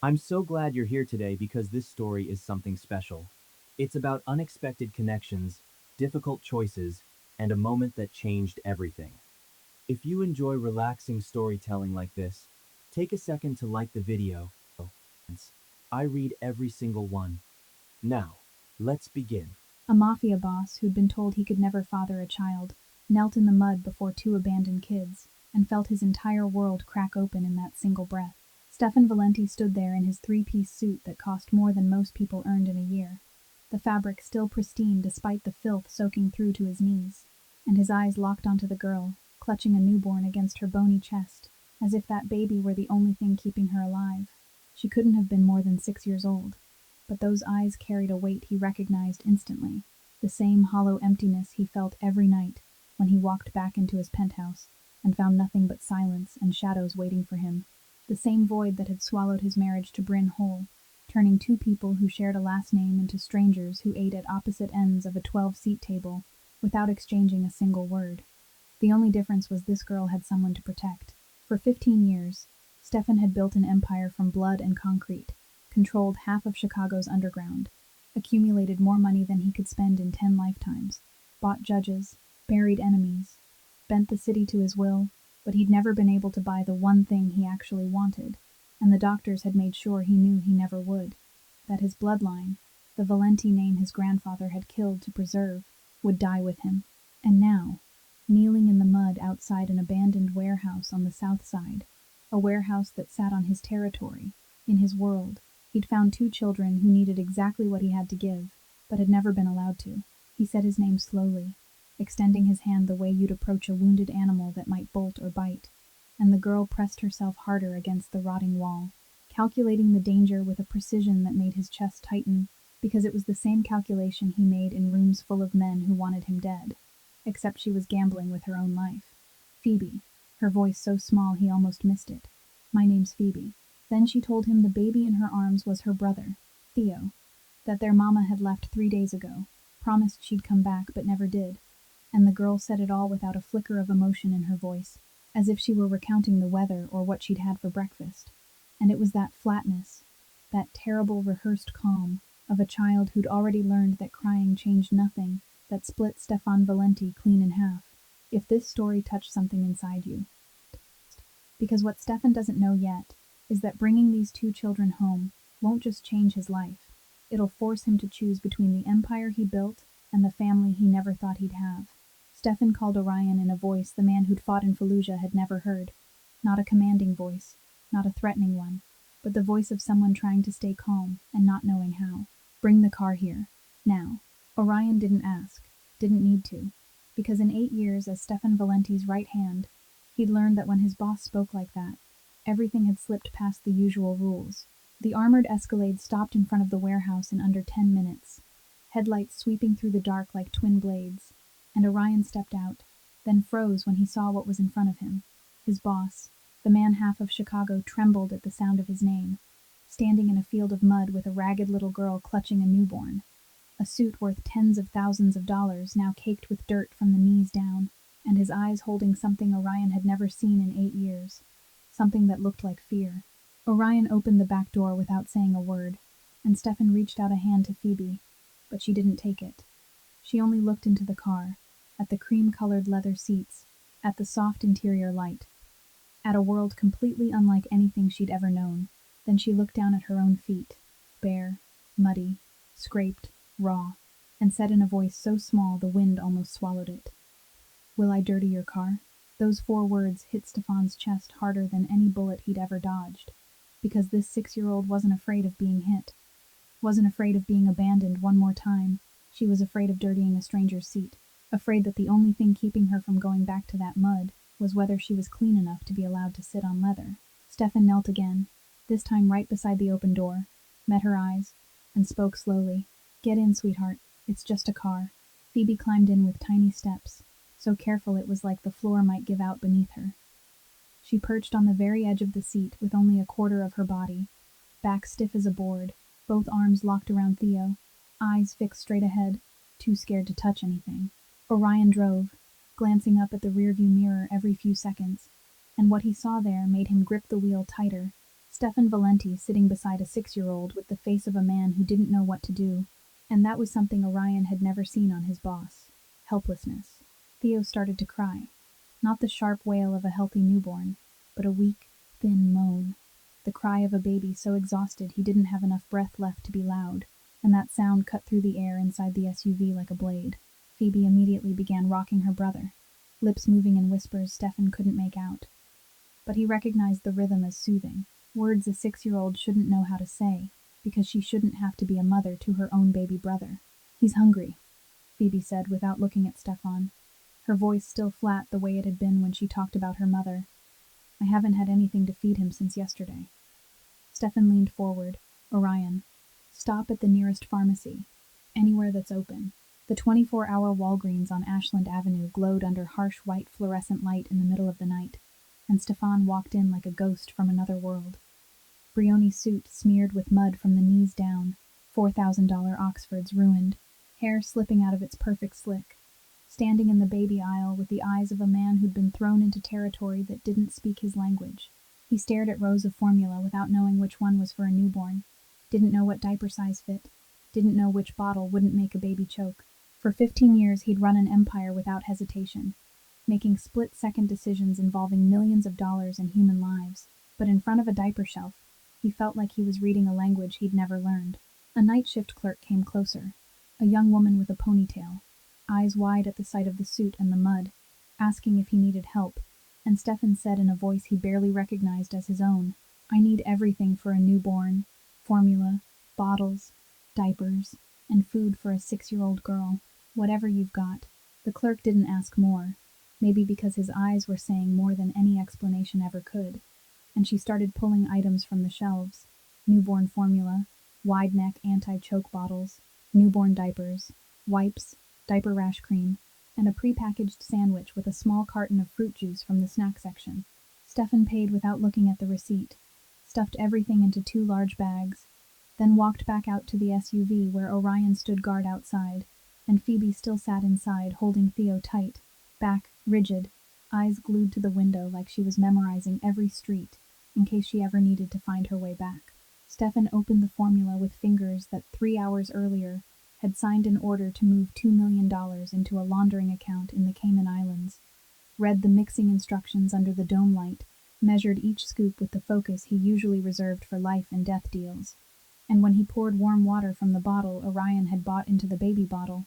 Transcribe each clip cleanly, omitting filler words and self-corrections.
I'm so glad you're here today because this story is something special. It's about unexpected connections, difficult choices, and a moment that changed everything. If you enjoy relaxing storytelling like this, take a second to like the video. I read every single one. Now, let's begin. A mafia boss who'd been told he could never father a child knelt in the mud before two abandoned kids and felt his entire world crack open in that single breath. Stefan Valenti stood there in his three-piece suit that cost more than most people earned in a year, the fabric still pristine despite the filth soaking through to his knees, and his eyes locked onto the girl, clutching a newborn against her bony chest, as if that baby were the only thing keeping her alive. She couldn't have been more than 6 years old, but those eyes carried a weight he recognized instantly, the same hollow emptiness he felt every night when he walked back into his penthouse and found nothing but silence and shadows waiting for him, the same void that had swallowed his marriage to Bryn whole, turning two people who shared a last name into strangers who ate at opposite ends of a 12-seat table without exchanging a single word. The only difference was this girl had someone to protect. For 15 years, Stefan had built an empire from blood and concrete, controlled half of Chicago's underground, accumulated more money than he could spend in 10 lifetimes, bought judges, buried enemies, bent the city to his will, but he'd never been able to buy the one thing he actually wanted, and the doctors had made sure he knew he never would, that his bloodline, the Valenti name his grandfather had killed to preserve, would die with him. And now, kneeling in the mud outside an abandoned warehouse on the south side, a warehouse that sat on his territory, in his world, he'd found two children who needed exactly what he had to give, but had never been allowed to. He said his name slowly, extending his hand the way you'd approach a wounded animal that might bolt or bite, and the girl pressed herself harder against the rotting wall, calculating the danger with a precision that made his chest tighten, because it was the same calculation he made in rooms full of men who wanted him dead, except she was gambling with her own life. Phoebe, her voice so small he almost missed it. My name's Phoebe. Then she told him the baby in her arms was her brother, Theo, that their mama had left 3 days ago, promised she'd come back but never did, and the girl said it all without a flicker of emotion in her voice, as if she were recounting the weather or what she'd had for breakfast. And it was that flatness, that terrible rehearsed calm, of a child who'd already learned that crying changed nothing, that split Stefan Valenti clean in half. If this story touched something inside you. Because what Stefan doesn't know yet is that bringing these two children home won't just change his life. It'll force him to choose between the empire he built and the family he never thought he'd have. Stefan called Orion in a voice the man who'd fought in Fallujah had never heard. Not a commanding voice, not a threatening one, but the voice of someone trying to stay calm and not knowing how. Bring the car here. Now. Orion didn't ask, didn't need to, because in 8 years as Stefan Valenti's right hand, he'd learned that when his boss spoke like that, everything had slipped past the usual rules. The armored Escalade stopped in front of the warehouse in under 10 minutes, headlights sweeping through the dark like twin blades, and Orion stepped out, then froze when he saw what was in front of him. His boss, the man half of Chicago, trembled at the sound of his name, standing in a field of mud with a ragged little girl clutching a newborn, a suit worth tens of thousands of dollars now caked with dirt from the knees down, and his eyes holding something Orion had never seen in 8 years, something that looked like fear. Orion opened the back door without saying a word, and Stefan reached out a hand to Phoebe, but she didn't take it. She only looked into the car, at the cream-colored leather seats, at the soft interior light, at a world completely unlike anything she'd ever known. Then she looked down at her own feet, bare, muddy, scraped, raw, and said in a voice so small the wind almost swallowed it, "Will I dirty your car?" Those 4 words hit Stefan's chest harder than any bullet he'd ever dodged, because this 6-year-old wasn't afraid of being hit, wasn't afraid of being abandoned one more time. She was afraid of dirtying a stranger's seat, afraid that the only thing keeping her from going back to that mud was whether she was clean enough to be allowed to sit on leather. Stefan knelt again, this time right beside the open door, met her eyes, and spoke slowly. "Get in, sweetheart. It's just a car." Phoebe climbed in with tiny steps, so careful it was like the floor might give out beneath her. She perched on the very edge of the seat with only a quarter of her body, back stiff as a board, both arms locked around Theo, eyes fixed straight ahead, too scared to touch anything. Orion drove, glancing up at the rearview mirror every few seconds, and what he saw there made him grip the wheel tighter, Stefan Valenti sitting beside a 6-year-old with the face of a man who didn't know what to do, and that was something Orion had never seen on his boss. Helplessness. Theo started to cry. Not the sharp wail of a healthy newborn, but a weak, thin moan. The cry of a baby so exhausted he didn't have enough breath left to be loud, and that sound cut through the air inside the SUV like a blade. Phoebe immediately began rocking her brother, lips moving in whispers Stefan couldn't make out. But he recognized the rhythm as soothing, words a 6-year-old shouldn't know how to say, because she shouldn't have to be a mother to her own baby brother. "He's hungry," Phoebe said without looking at Stefan, her voice still flat the way it had been when she talked about her mother. "I haven't had anything to feed him since yesterday." Stefan leaned forward. "Orion, stop at the nearest pharmacy. Anywhere that's open." The 24-hour Walgreens on Ashland Avenue glowed under harsh white fluorescent light in the middle of the night, and Stefan walked in like a ghost from another world. Brioni's suit smeared with mud from the knees down, $4,000 Oxfords ruined, hair slipping out of its perfect slick. Standing in the baby aisle with the eyes of a man who'd been thrown into territory that didn't speak his language. He stared at rows of formula without knowing which one was for a newborn, didn't know what diaper size fit, didn't know which bottle wouldn't make a baby choke. For 15 years he'd run an empire without hesitation, making split-second decisions involving millions of dollars and human lives. But in front of a diaper shelf, he felt like he was reading a language he'd never learned. A night shift clerk came closer, a young woman with a ponytail, eyes wide at the sight of the suit and the mud, asking if he needed help, and Stefan said in a voice he barely recognized as his own, "I need everything for a newborn, formula, bottles, diapers, and food for a 6-year-old girl. Whatever you've got." The clerk didn't ask more, maybe because his eyes were saying more than any explanation ever could, and she started pulling items from the shelves. Newborn formula, wide-neck anti-choke bottles, newborn diapers, wipes, diaper rash cream, and a prepackaged sandwich with a small carton of fruit juice from the snack section. Stefan paid without looking at the receipt, stuffed everything into 2 large bags, then walked back out to the SUV where Orion stood guard outside, and Phoebe still sat inside, holding Theo tight, back rigid, eyes glued to the window like she was memorizing every street in case she ever needed to find her way back. Stefan opened the formula with fingers that 3 hours earlier had signed an order to move $2 million into a laundering account in the Cayman Islands, read the mixing instructions under the dome light, measured each scoop with the focus he usually reserved for life and death deals. And when he poured warm water from the bottle Orion had bought into the baby bottle,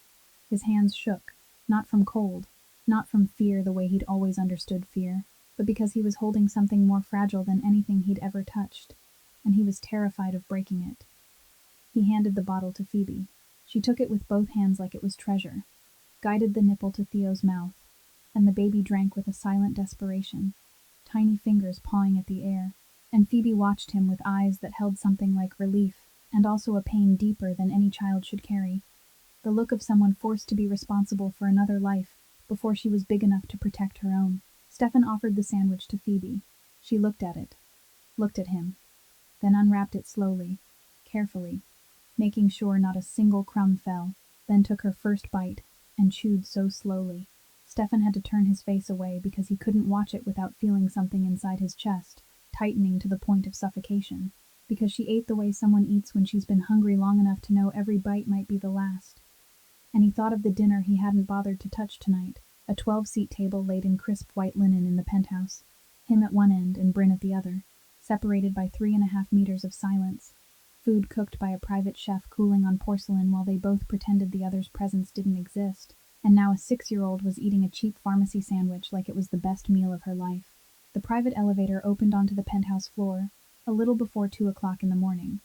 his hands shook, not from cold, not from fear the way he'd always understood fear, but because he was holding something more fragile than anything he'd ever touched, and he was terrified of breaking it. He handed the bottle to Phoebe. She took it with both hands like it was treasure, guided the nipple to Theo's mouth, and the baby drank with a silent desperation, tiny fingers pawing at the air, and Phoebe watched him with eyes that held something like relief, and also a pain deeper than any child should carry. The look of someone forced to be responsible for another life before she was big enough to protect her own. Stefan offered the sandwich to Phoebe. She looked at it, looked at him, then unwrapped it slowly, carefully, making sure not a single crumb fell, then took her first bite, and chewed so slowly. Stefan had to turn his face away because he couldn't watch it without feeling something inside his chest, tightening to the point of suffocation. Because she ate the way someone eats when she's been hungry long enough to know every bite might be the last. And he thought of the dinner he hadn't bothered to touch tonight, a 12-seat table laid in crisp white linen in the penthouse, him at one end and Bryn at the other, separated by 3.5 meters of silence, food cooked by a private chef cooling on porcelain while they both pretended the other's presence didn't exist, and now a 6-year-old was eating a cheap pharmacy sandwich like it was the best meal of her life. The private elevator opened onto the penthouse floor, a little before 2 o'clock in the morning,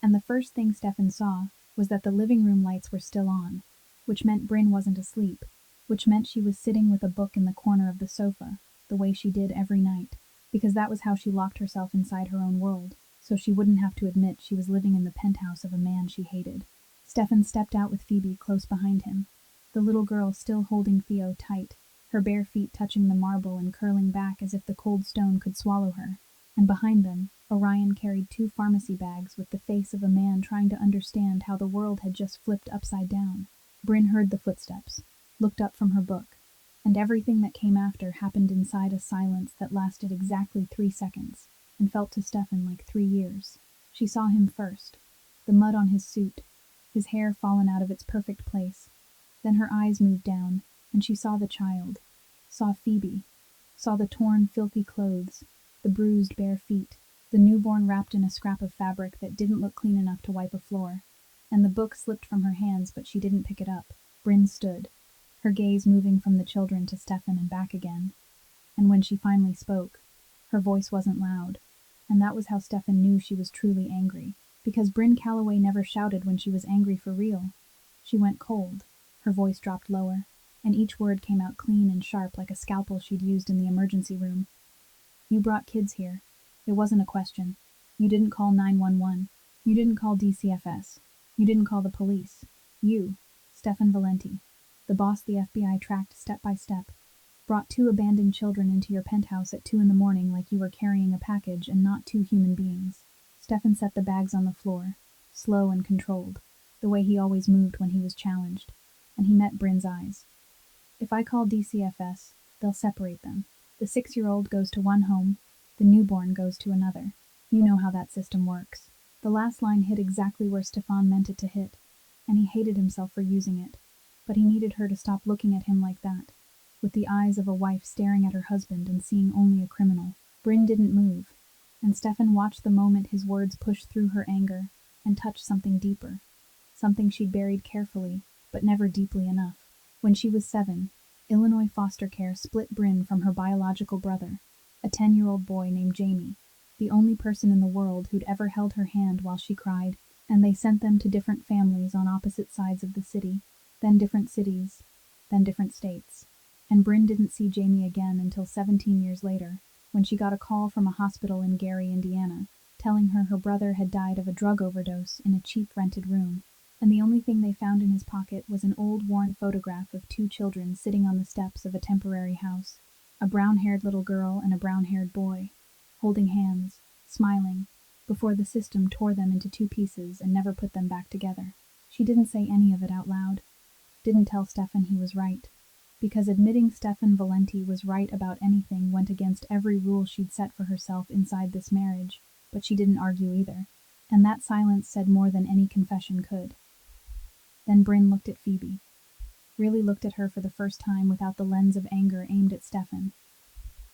and the first thing Stefan saw was that the living room lights were still on, which meant Bryn wasn't asleep, which meant she was sitting with a book in the corner of the sofa, the way she did every night, because that was how she locked herself inside her own world, so she wouldn't have to admit she was living in the penthouse of a man she hated. Stefan stepped out with Phoebe close behind him, the little girl still holding Theo tight, her bare feet touching the marble and curling back as if the cold stone could swallow her, and behind them, Orion carried 2 pharmacy bags with the face of a man trying to understand how the world had just flipped upside down. Bryn heard the footsteps, looked up from her book, and everything that came after happened inside a silence that lasted exactly 3 seconds. and felt to Stefan like 3 years. She saw him first, the mud on his suit, his hair fallen out of its perfect place. Then her eyes moved down, and she saw the child, saw Phoebe, saw the torn, filthy clothes, the bruised, bare feet, the newborn wrapped in a scrap of fabric that didn't look clean enough to wipe a floor. And the book slipped from her hands, but she didn't pick it up. Bryn stood, her gaze moving from the children to Stefan and back again. And when she finally spoke, her voice wasn't loud. And that was how Stefan knew she was truly angry, because Bryn Calloway never shouted when she was angry for real. She went cold, her voice dropped lower, and each word came out clean and sharp like a scalpel she'd used in the emergency room. You brought kids here. It wasn't a question. You didn't call 911. You didn't call DCFS. You didn't call the police. You, Stefan Valenti, the boss the FBI tracked step by step, brought 2 abandoned children into your penthouse at 2 in the morning like you were carrying a package and not 2 human beings. Stefan set the bags on the floor, slow and controlled, the way he always moved when he was challenged, and he met Bryn's eyes. If I call DCFS, they'll separate them. The 6-year-old goes to one home, the newborn goes to another. You know how that system works. The last line hit exactly where Stefan meant it to hit, and he hated himself for using it, but he needed her to stop looking at him like that, with the eyes of a wife staring at her husband and seeing only a criminal. Bryn didn't move, and Stefan watched the moment his words pushed through her anger and touched something deeper, something she'd buried carefully, but never deeply enough. When she was 7, Illinois foster care split Bryn from her biological brother, a 10-year-old boy named Jamie, the only person in the world who'd ever held her hand while she cried, and they sent them to different families on opposite sides of the city, then different cities, then different states. And Bryn didn't see Jamie again until 17 years later, when she got a call from a hospital in Gary, Indiana, telling her brother had died of a drug overdose in a cheap rented room, and the only thing they found in his pocket was an old worn photograph of 2 children sitting on the steps of a temporary house, a brown-haired little girl and a brown-haired boy, holding hands, smiling, before the system tore them into 2 pieces and never put them back together. She didn't say any of it out loud, didn't tell Stefan he was right, because admitting Stefan Valenti was right about anything went against every rule she'd set for herself inside this marriage, but she didn't argue either, and that silence said more than any confession could. Then Bryn looked at Phoebe, really looked at her for the first time without the lens of anger aimed at Stefan,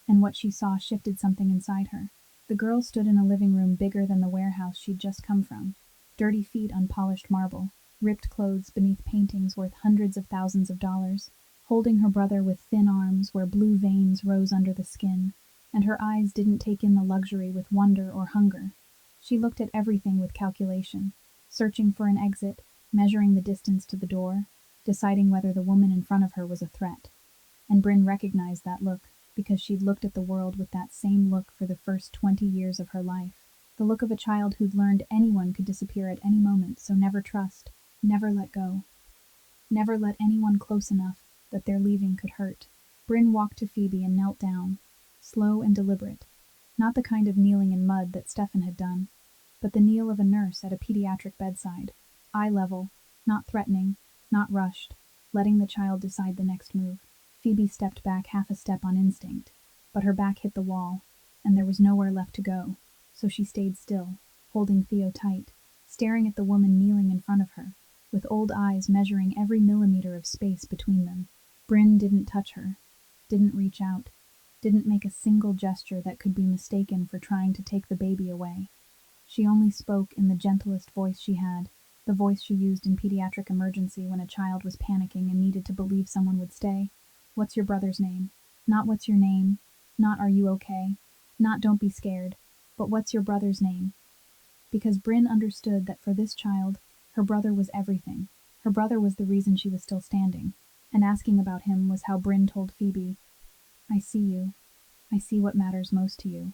and what she saw shifted something inside her. The girl stood in a living room bigger than the warehouse she'd just come from, dirty feet on polished marble, ripped clothes beneath paintings worth hundreds of thousands of dollars, holding her brother with thin arms where blue veins rose under the skin, and her eyes didn't take in the luxury with wonder or hunger. She looked at everything with calculation, searching for an exit, measuring the distance to the door, deciding whether the woman in front of her was a threat. And Bryn recognized that look, because she'd looked at the world with that same look for the first 20 years of her life. The look of a child who'd learned anyone could disappear at any moment, so never trust, never let go. Never let anyone close enough that their leaving could hurt. Bryn walked to Phoebe and knelt down, slow and deliberate, not the kind of kneeling in mud that Stefan had done, but the kneel of a nurse at a pediatric bedside, eye level, not threatening, not rushed, letting the child decide the next move. Phoebe stepped back half a step on instinct, but her back hit the wall, and there was nowhere left to go, so she stayed still, holding Theo tight, staring at the woman kneeling in front of her, with old eyes measuring every millimeter of space between them. Bryn didn't touch her, didn't reach out, didn't make a single gesture that could be mistaken for trying to take the baby away. She only spoke in the gentlest voice she had, the voice she used in pediatric emergency when a child was panicking and needed to believe someone would stay. What's your brother's name? Not what's your name, not are you okay, not don't be scared, but what's your brother's name? Because Bryn understood that for this child, her brother was everything. Her brother was the reason she was still standing, and asking about him was how Bryn told Phoebe, I see you. I see what matters most to you,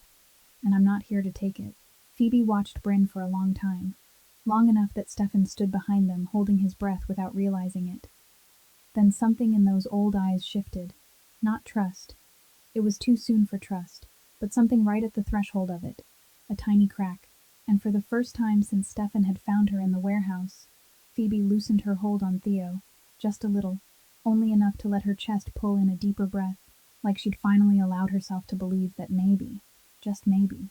and I'm not here to take it. Phoebe watched Bryn for a long time, long enough that Stefan stood behind them, holding his breath without realizing it. Then something in those old eyes shifted. Not trust. It was too soon for trust, but something right at the threshold of it. A tiny crack. And for the first time since Stefan had found her in the warehouse, Phoebe loosened her hold on Theo, just a little, only enough to let her chest pull in a deeper breath, like she'd finally allowed herself to believe that maybe, just maybe,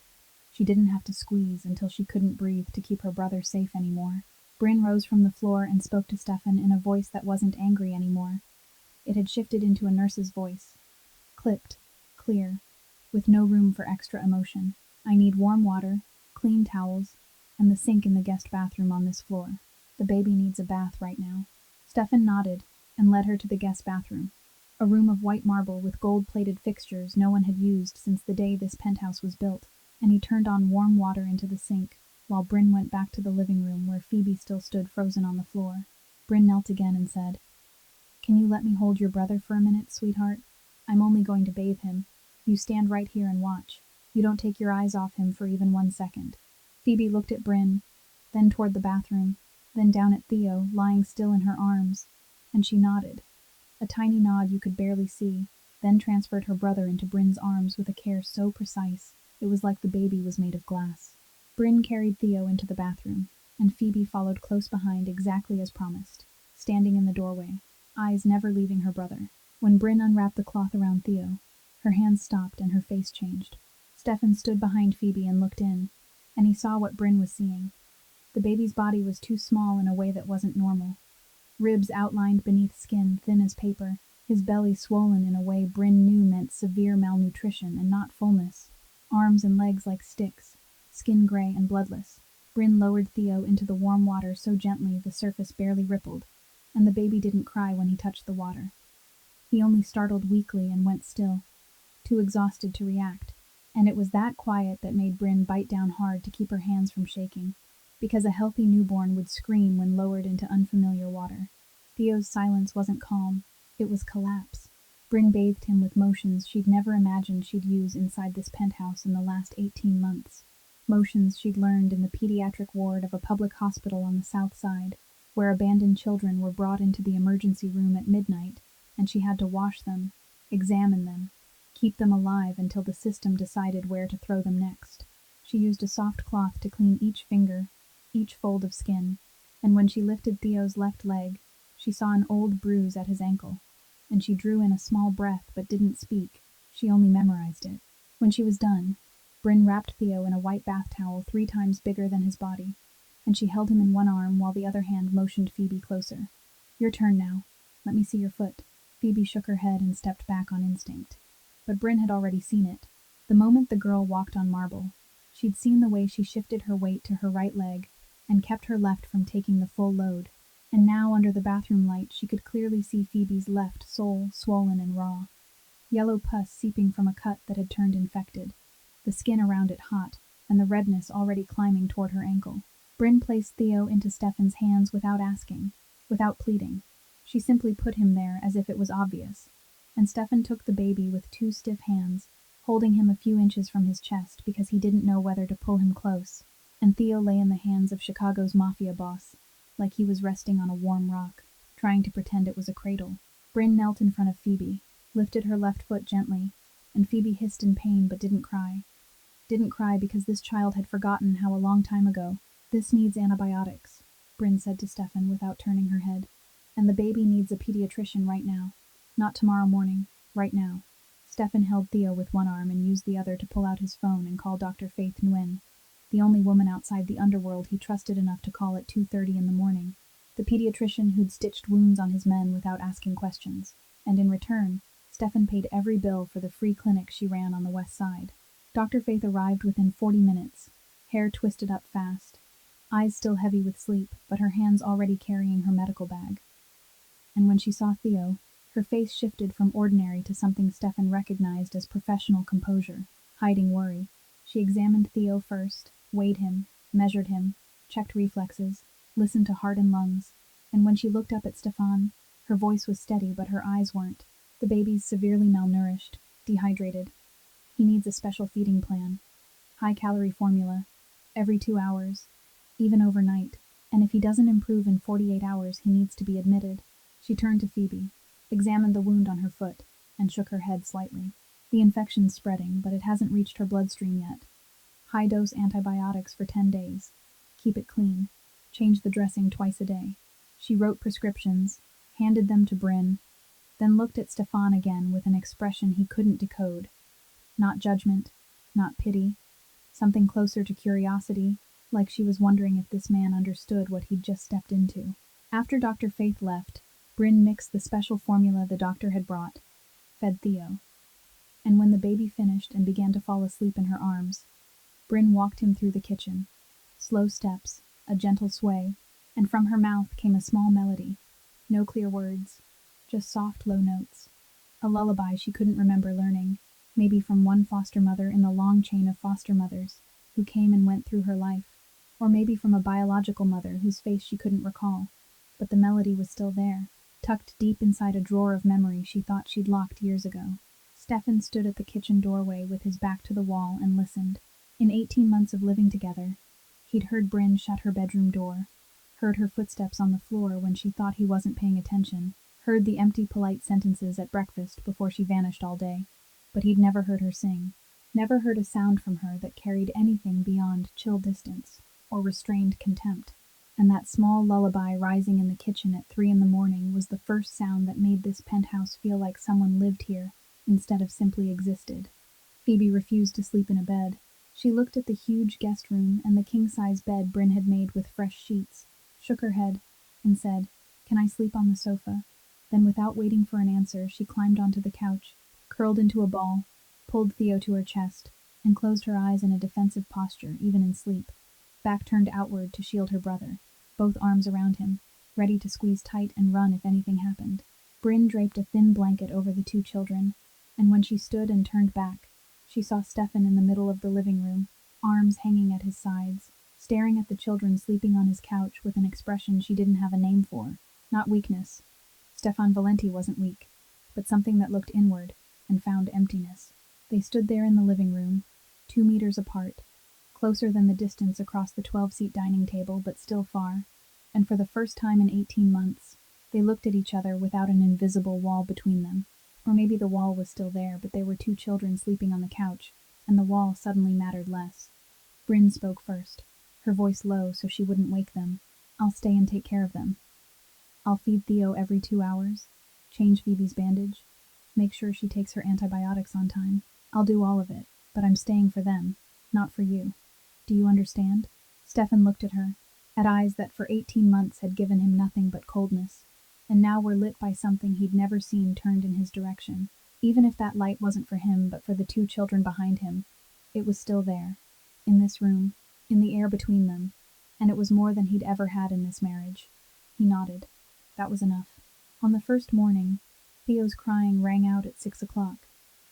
She didn't have to squeeze until she couldn't breathe to keep her brother safe anymore. Bryn rose from the floor and spoke to Stefan in a voice that wasn't angry anymore. It had shifted into a nurse's voice. Clipped, clear, with no room for extra emotion. I need warm water, clean towels, and the sink in the guest bathroom on this floor. The baby needs a bath right now. Stefan nodded and led her to the guest bathroom, a room of white marble with gold-plated fixtures no one had used since the day this penthouse was built, and he turned on warm water into the sink, while Bryn went back to the living room where Phoebe still stood frozen on the floor. Bryn knelt again and said, "Can you let me hold your brother for a minute, sweetheart? I'm only going to bathe him. You stand right here and watch. You don't take your eyes off him for even 1 second." Phoebe looked at Bryn, then toward the bathroom, then down at Theo, lying still in her arms, and she nodded. A tiny nod you could barely see, then transferred her brother into Bryn's arms with a care so precise, it was like the baby was made of glass. Bryn carried Theo into the bathroom, and Phoebe followed close behind exactly as promised, standing in the doorway, eyes never leaving her brother. When Bryn unwrapped the cloth around Theo, her hands stopped and her face changed. Stefan stood behind Phoebe and looked in, and he saw what Bryn was seeing. The baby's body was too small in a way that wasn't normal. Ribs outlined beneath skin, thin as paper, his belly swollen in a way Bryn knew meant severe malnutrition and not fullness. Arms and legs like sticks, skin gray and bloodless. Bryn lowered Theo into the warm water so gently the surface barely rippled, and the baby didn't cry when he touched the water. He only startled weakly and went still, too exhausted to react, and it was that quiet that made Bryn bite down hard to keep her hands from shaking, because a healthy newborn would scream when lowered into unfamiliar water. Theo's silence wasn't calm, it was collapse. Bryn bathed him with motions she'd never imagined she'd use inside this penthouse in the last 18 months. Motions she'd learned in the pediatric ward of a public hospital on the south side, where abandoned children were brought into the emergency room at midnight, and she had to wash them, examine them, keep them alive until the system decided where to throw them next. She used a soft cloth to clean each finger, each fold of skin, and when she lifted Theo's left leg, she saw an old bruise at his ankle, and she drew in a small breath but didn't speak. She only memorized it. When she was done, Bryn wrapped Theo in a white bath towel 3 times bigger than his body, and she held him in one arm while the other hand motioned Phoebe closer. "Your turn now. Let me see your foot." Phoebe shook her head and stepped back on instinct. But Bryn had already seen it. The moment the girl walked on marble, she'd seen the way she shifted her weight to her right leg and kept her left from taking the full load. And now, under the bathroom light, she could clearly see Phoebe's left sole swollen and raw, yellow pus seeping from a cut that had turned infected, the skin around it hot, and the redness already climbing toward her ankle. Bryn placed Theo into Stefan's hands without asking, without pleading. She simply put him there as if it was obvious, and Stefan took the baby with 2 stiff hands, holding him a few inches from his chest because he didn't know whether to pull him close, and Theo lay in the hands of Chicago's Mafia boss, like he was resting on a warm rock, trying to pretend it was a cradle. Bryn knelt in front of Phoebe, lifted her left foot gently, and Phoebe hissed in pain but didn't cry. Didn't cry because this child had forgotten how a long time ago. "This needs antibiotics," Bryn said to Stefan without turning her head. "And the baby needs a pediatrician right now. Not tomorrow morning, right now." Stefan held Theo with one arm and used the other to pull out his phone and call Dr. Faith Nguyen, the only woman outside the underworld he trusted enough to call at 2:30 in the morning, the pediatrician who'd stitched wounds on his men without asking questions, and in return, Stefan paid every bill for the free clinic she ran on the west side. Dr. Faith arrived within 40 minutes, hair twisted up fast, eyes still heavy with sleep, but her hands already carrying her medical bag. And when she saw Theo, her face shifted from ordinary to something Stefan recognized as professional composure, hiding worry. She examined Theo first, weighed him, measured him, checked reflexes, listened to heart and lungs, and when she looked up at Stefan, her voice was steady but her eyes weren't. "The baby's severely malnourished, dehydrated. He needs a special feeding plan. High-calorie formula, every 2 hours, even overnight, and if he doesn't improve in 48 hours, he needs to be admitted." She turned to Phoebe, examined the wound on her foot, and shook her head slightly. "The infection's spreading, but it hasn't reached her bloodstream yet. High-dose antibiotics for 10 days. Keep it clean. Change the dressing twice a day." She wrote prescriptions, handed them to Bryn, then looked at Stefan again with an expression he couldn't decode. Not judgment, not pity, something closer to curiosity, like she was wondering if this man understood what he'd just stepped into. After Dr. Faith left, Bryn mixed the special formula the doctor had brought, fed Theo, and when the baby finished and began to fall asleep in her arms, Bryn walked him through the kitchen. Slow steps, a gentle sway, and from her mouth came a small melody. No clear words, just soft, low notes. A lullaby she couldn't remember learning, maybe from one foster mother in the long chain of foster mothers who came and went through her life, or maybe from a biological mother whose face she couldn't recall. But the melody was still there, tucked deep inside a drawer of memory she thought she'd locked years ago. Stefan stood at the kitchen doorway with his back to the wall and listened. In 18 months of living together, he'd heard Bryn shut her bedroom door, heard her footsteps on the floor when she thought he wasn't paying attention, heard the empty, polite sentences at breakfast before she vanished all day. But he'd never heard her sing, never heard a sound from her that carried anything beyond chill distance or restrained contempt. And that small lullaby rising in the kitchen at 3 in the morning was the first sound that made this penthouse feel like someone lived here instead of simply existed. Phoebe refused to sleep in a bed. She looked at the huge guest room and the king-size bed Bryn had made with fresh sheets, shook her head, and said, "Can I sleep on the sofa?" Then, without waiting for an answer, she climbed onto the couch, curled into a ball, pulled Theo to her chest, and closed her eyes in a defensive posture, even in sleep, back turned outward to shield her brother, both arms around him, ready to squeeze tight and run if anything happened. Bryn draped a thin blanket over the two children, and when she stood and turned back, she saw Stefan in the middle of the living room, arms hanging at his sides, staring at the children sleeping on his couch with an expression she didn't have a name for. Not weakness. Stefan Valenti wasn't weak, but something that looked inward and found emptiness. They stood there in the living room, 2 meters apart, closer than the distance across the 12-seat dining table, but still far, and for the first time in 18 months, they looked at each other without an invisible wall between them. Or maybe the wall was still there, but they were two children sleeping on the couch, and the wall suddenly mattered less. Bryn spoke first, her voice low so she wouldn't wake them. "I'll stay and take care of them. I'll feed Theo every 2 hours, change Phoebe's bandage, make sure she takes her antibiotics on time. I'll do all of it, but I'm staying for them, not for you. Do you understand?" Stefan looked at her, at eyes that for 18 months had given him nothing but coldness, and now were lit by something he'd never seen turned in his direction. Even if that light wasn't for him, but for the two children behind him, it was still there, in this room, in the air between them, and it was more than he'd ever had in this marriage. He nodded. That was enough. On the first morning, Theo's crying rang out at 6 o'clock,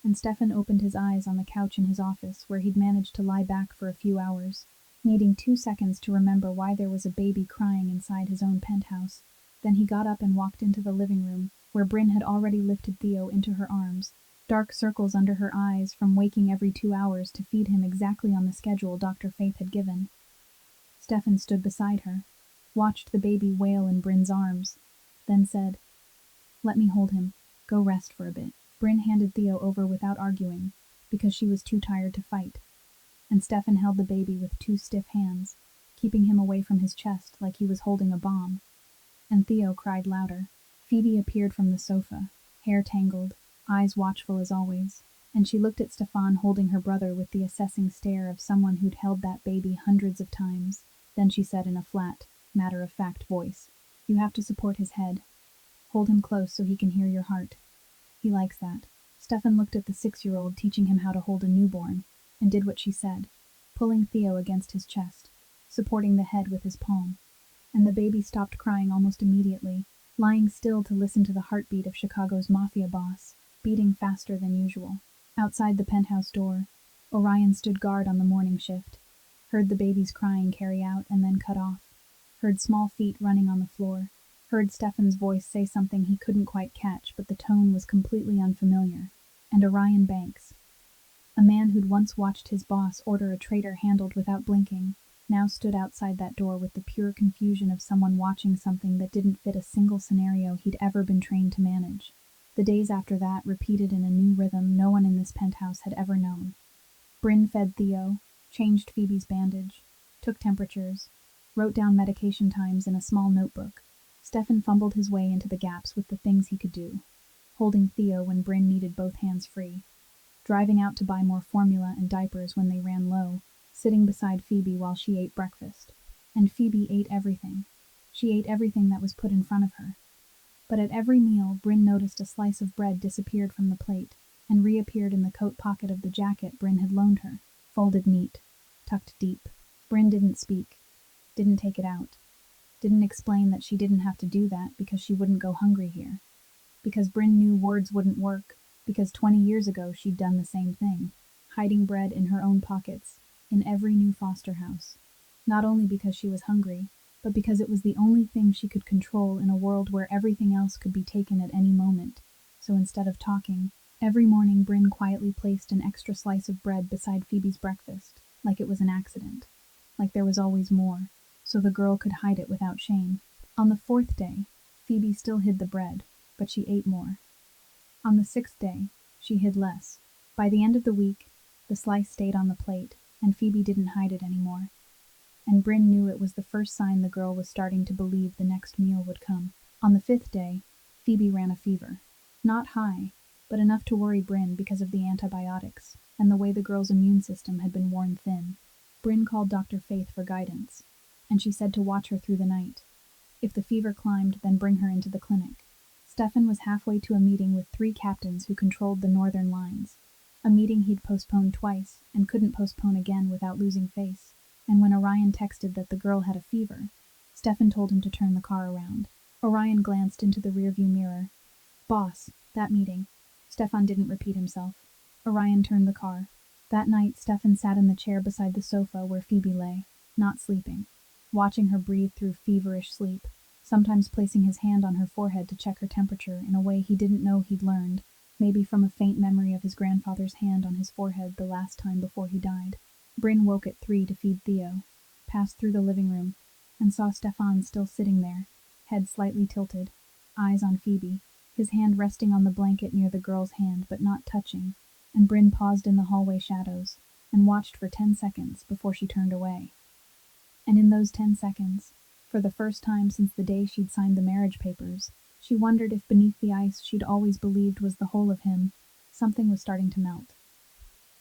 and Stefan opened his eyes on the couch in his office where he'd managed to lie back for a few hours, needing 2 seconds to remember why there was a baby crying inside his own penthouse. Then he got up and walked into the living room, where Bryn had already lifted Theo into her arms, dark circles under her eyes from waking every 2 hours to feed him exactly on the schedule Dr. Faith had given. Stefan stood beside her, watched the baby wail in Bryn's arms, then said, "Let me hold him. Go rest for a bit." Bryn handed Theo over without arguing, because she was too tired to fight, and Stefan held the baby with 2 stiff hands, keeping him away from his chest like he was holding a bomb. And Theo cried louder. Phoebe appeared from the sofa, hair tangled, eyes watchful as always, and she looked at Stefan holding her brother with the assessing stare of someone who'd held that baby hundreds of times. Then she said in a flat, matter-of-fact voice, "You have to support his head. Hold him close so he can hear your heart. He likes that." Stefan looked at the 6-year-old teaching him how to hold a newborn, and did what she said, pulling Theo against his chest, supporting the head with his palm. And the baby stopped crying almost immediately, lying still to listen to the heartbeat of Chicago's Mafia boss, beating faster than usual. Outside the penthouse door, Orion stood guard on the morning shift, heard the baby's crying carry out and then cut off, heard small feet running on the floor, heard Stefan's voice say something he couldn't quite catch, but the tone was completely unfamiliar. And Orion Banks, a man who'd once watched his boss order a traitor handled without blinking, now stood outside that door with the pure confusion of someone watching something that didn't fit a single scenario he'd ever been trained to manage. The days after that repeated in a new rhythm no one in this penthouse had ever known. Bryn fed Theo, changed Phoebe's bandage, took temperatures, wrote down medication times in a small notebook. Stefan fumbled his way into the gaps with the things he could do, holding Theo when Bryn needed both hands free, driving out to buy more formula and diapers when they ran low, sitting beside Phoebe while she ate breakfast. And Phoebe ate everything. She ate everything that was put in front of her. But at every meal, Bryn noticed a slice of bread disappeared from the plate and reappeared in the coat pocket of the jacket Bryn had loaned her, folded neat, tucked deep. Bryn didn't speak, didn't take it out, didn't explain that she didn't have to do that because she wouldn't go hungry here. Because Bryn knew words wouldn't work, because 20 years ago she'd done the same thing, hiding bread in her own pockets, in every new foster house. Not only because she was hungry, but because it was the only thing she could control in a world where everything else could be taken at any moment. So instead of talking, every morning Bryn quietly placed an extra slice of bread beside Phoebe's breakfast, like it was an accident, like there was always more, so the girl could hide it without shame. On the fourth day, Phoebe still hid the bread, but she ate more. On the sixth day, she hid less. By the end of the week, the slice stayed on the plate, and Phoebe didn't hide it anymore. And Bryn knew it was the first sign the girl was starting to believe the next meal would come. On the fifth day, Phoebe ran a fever. Not high, but enough to worry Bryn because of the antibiotics, and the way the girl's immune system had been worn thin. Bryn called Dr. Faith for guidance, and she said to watch her through the night. If the fever climbed, then bring her into the clinic. Stefan was halfway to a meeting with 3 captains who controlled the northern lines. A meeting he'd postponed twice, and couldn't postpone again without losing face. And when Orion texted that the girl had a fever, Stefan told him to turn the car around. Orion glanced into the rearview mirror. Boss, that meeting. Stefan didn't repeat himself. Orion turned the car. That night, Stefan sat in the chair beside the sofa where Phoebe lay, not sleeping, watching her breathe through feverish sleep, sometimes placing his hand on her forehead to check her temperature in a way he didn't know he'd learned, maybe from a faint memory of his grandfather's hand on his forehead the last time before he died. Bryn woke at 3 to feed Theo, passed through the living room, and saw Stefan still sitting there, head slightly tilted, eyes on Phoebe, his hand resting on the blanket near the girl's hand but not touching, and Bryn paused in the hallway shadows and watched for 10 seconds before she turned away. And in those 10 seconds, for the first time since the day she'd signed the marriage papers, she wondered if beneath the ice she'd always believed was the whole of him, something was starting to melt.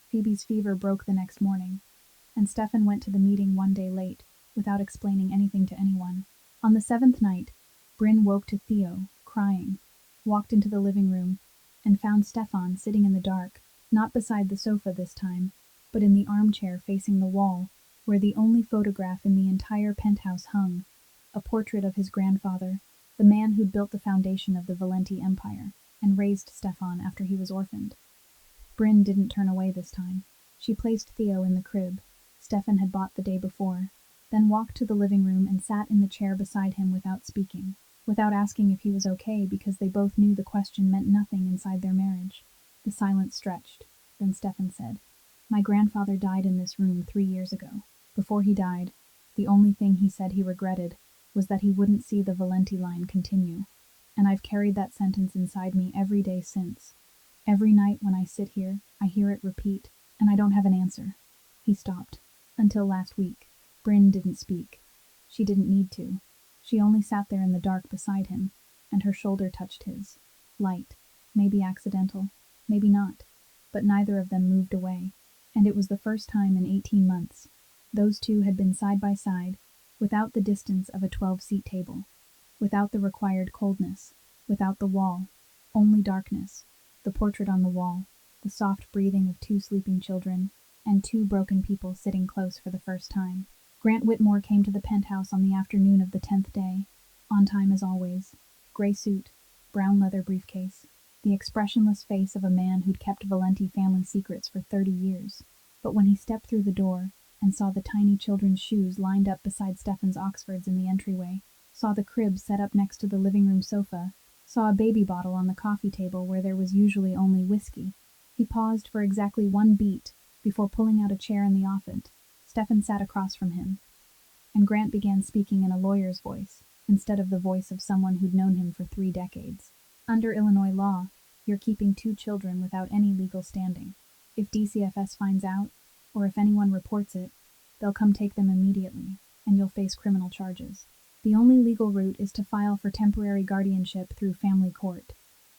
Phoebe's fever broke the next morning, and Stefan went to the meeting one day late, without explaining anything to anyone. On the 7th night, Bryn woke to Theo, crying, walked into the living room, and found Stefan sitting in the dark, not beside the sofa this time, but in the armchair facing the wall, where the only photograph in the entire penthouse hung, a portrait of his grandfather, the man who'd built the foundation of the Valenti Empire, and raised Stefan after he was orphaned. Bryn didn't turn away this time. She placed Theo in the crib Stefan had bought the day before, then walked to the living room and sat in the chair beside him without speaking, without asking if he was okay because they both knew the question meant nothing inside their marriage. The silence stretched. Then Stefan said, "My grandfather died in this room 3 years ago. Before he died, the only thing he said he regretted was that he wouldn't see the Valenti line continue, and I've carried that sentence inside me every day since. Every night when I sit here, I hear it repeat, and I don't have an answer." He stopped. Until last week, Bryn didn't speak. She didn't need to. She only sat there in the dark beside him, and her shoulder touched his. Light, maybe accidental, maybe not, but neither of them moved away, and it was the first time in 18 months. Those two had been side by side, without the distance of a 12-seat table, without the required coldness, without the wall, only darkness, the portrait on the wall, the soft breathing of 2 sleeping children, and 2 broken people sitting close for the first time. Grant Whitmore came to the penthouse on the afternoon of the 10th day, on time as always. Gray suit, brown leather briefcase, the expressionless face of a man who'd kept Valenti family secrets for 30 years. But when he stepped through the door and saw the tiny children's shoes lined up beside Stefan's Oxfords in the entryway, saw the crib set up next to the living room sofa, saw a baby bottle on the coffee table where there was usually only whiskey, he paused for exactly 1 beat before pulling out a chair in the office. Stefan sat across from him, and Grant began speaking in a lawyer's voice, instead of the voice of someone who'd known him for 3 decades. Under Illinois law, you're keeping 2 children without any legal standing. If DCFS finds out, or if anyone reports it, they'll come take them immediately, and you'll face criminal charges. The only legal route is to file for temporary guardianship through family court,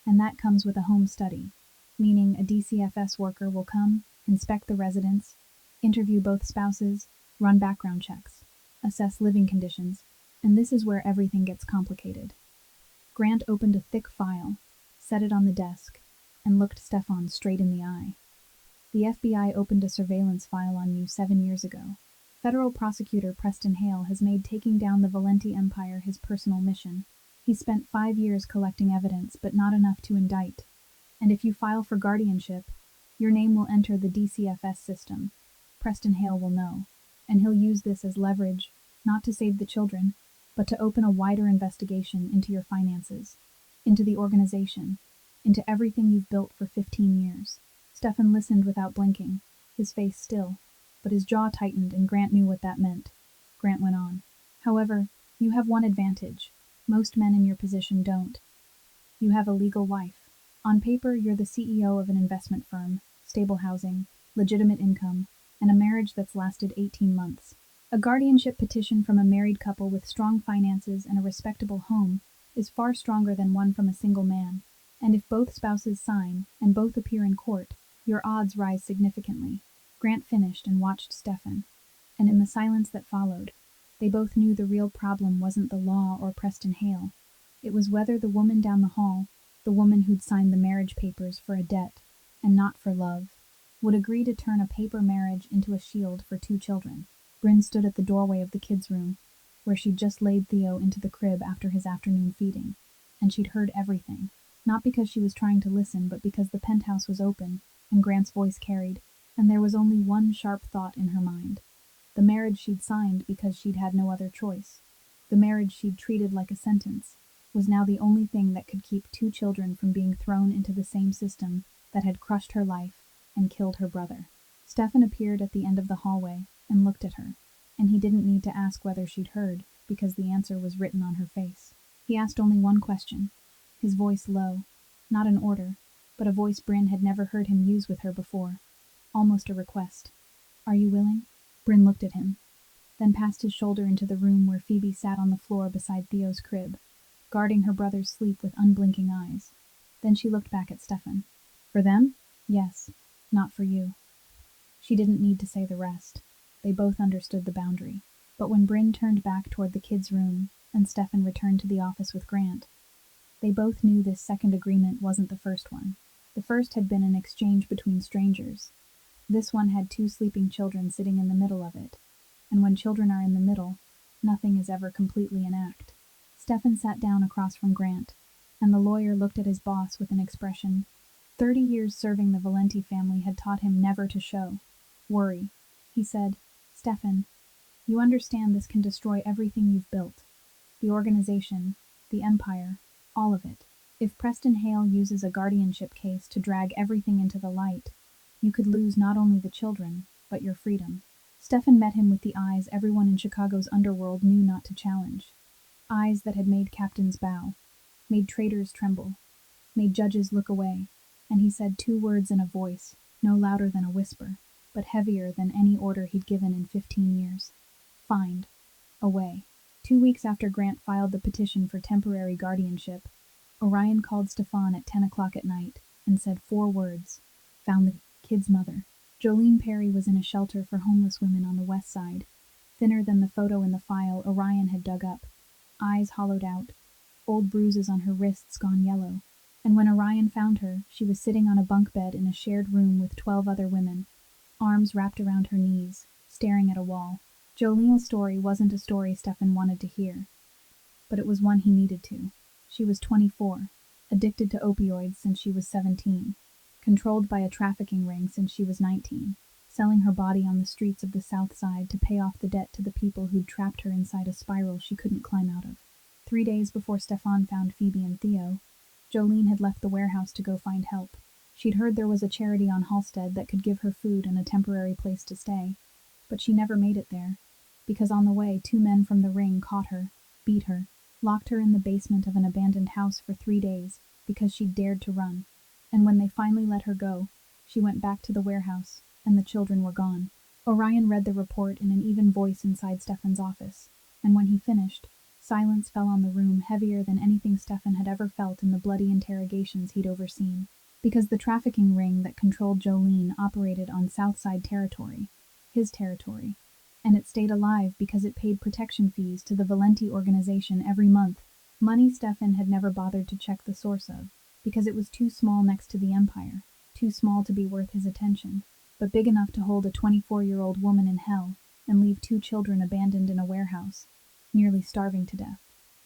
and that comes with a home study, meaning a DCFS worker will come, inspect the residence, interview both spouses, run background checks, assess living conditions, and this is where everything gets complicated. Grant opened a thick file, set it on the desk, and looked Stefan straight in the eye. The FBI opened a surveillance file on you 7 years ago. Federal prosecutor Preston Hale has made taking down the Valenti empire his personal mission. He spent 5 years collecting evidence, but not enough to indict. And if you file for guardianship, your name will enter the DCFS system. Preston Hale will know, and he'll use this as leverage, not to save the children, but to open a wider investigation into your finances, into the organization, into everything you've built for 15 years. Stefan listened without blinking, his face still, but his jaw tightened and Grant knew what that meant. Grant went on. However, you have one advantage. Most men in your position don't. You have a legal wife. On paper, you're the CEO of an investment firm, stable housing, legitimate income, and a marriage that's lasted 18 months. A guardianship petition from a married couple with strong finances and a respectable home is far stronger than one from a single man, and if both spouses sign and both appear in court, your odds rise significantly. Grant finished and watched Stefan, and in the silence that followed, they both knew the real problem wasn't the law or Preston Hale. It was whether the woman down the hall, the woman who'd signed the marriage papers for a debt, and not for love, would agree to turn a paper marriage into a shield for 2 children. Bryn stood at the doorway of the kids' room, where she'd just laid Theo into the crib after his afternoon feeding, and she'd heard everything, not because she was trying to listen, but because the penthouse was open, and Grant's voice carried, and there was only one sharp thought in her mind. The marriage she'd signed because she'd had no other choice, the marriage she'd treated like a sentence, was now the only thing that could keep 2 children from being thrown into the same system that had crushed her life and killed her brother. Stefan appeared at the end of the hallway and looked at her, and he didn't need to ask whether she'd heard, because the answer was written on her face. He asked only one question, his voice low, not an order, but a voice Bryn had never heard him use with her before, almost a request. Are you willing? Bryn looked at him, then passed his shoulder into the room where Phoebe sat on the floor beside Theo's crib, guarding her brother's sleep with unblinking eyes. Then she looked back at Stefan. For them? Yes. Not for you. She didn't need to say the rest. They both understood the boundary. But when Bryn turned back toward the kids' room, and Stefan returned to the office with Grant, they both knew this second agreement wasn't the first one. The first had been an exchange between strangers. This one had 2 sleeping children sitting in the middle of it, and when children are in the middle, nothing is ever completely an act. Stefan sat down across from Grant, and the lawyer looked at his boss with an expression. 30 years serving the Valenti family had taught him never to show worry. He said, Stefan, you understand this can destroy everything you've built. The organization, the empire, all of it. If Preston Hale uses a guardianship case to drag everything into the light, you could lose not only the children, but your freedom. Stefan met him with the eyes everyone in Chicago's underworld knew not to challenge. Eyes that had made captains bow, made traitors tremble, made judges look away, and he said 2 words in a voice, no louder than a whisper, but heavier than any order he'd given in 15 years. Find a way. 2 weeks after Grant filed the petition for temporary guardianship, Orion called Stefan at 10 o'clock at night and said 4 words. Found the kid's mother. Jolene Perry was in a shelter for homeless women on the west side, thinner than the photo in the file Orion had dug up, eyes hollowed out, old bruises on her wrists gone yellow, and when Orion found her, she was sitting on a bunk bed in a shared room with 12 other women, arms wrapped around her knees, staring at a wall. Jolene's story wasn't a story Stefan wanted to hear, but it was one he needed to. She was 24, addicted to opioids since she was 17, controlled by a trafficking ring since she was 19, selling her body on the streets of the South Side to pay off the debt to the people who'd trapped her inside a spiral she couldn't climb out of. 3 days before Stefan found Phoebe and Theo, Jolene had left the warehouse to go find help. She'd heard there was a charity on Halstead that could give her food and a temporary place to stay, but she never made it there, because on the way 2 men from the ring caught her, beat her, locked her in the basement of an abandoned house for 3 days because she'd dared to run, and when they finally let her go, she went back to the warehouse, and the children were gone. Orion read the report in an even voice inside Stefan's office, and when he finished, silence fell on the room heavier than anything Stefan had ever felt in the bloody interrogations he'd overseen, because the trafficking ring that controlled Jolene operated on Southside territory, his territory. And it stayed alive because it paid protection fees to the Valenti organization every month, money Stefan had never bothered to check the source of, because it was too small next to the empire, too small to be worth his attention, but big enough to hold a 24-year-old woman in hell and leave 2 children abandoned in a warehouse, nearly starving to death.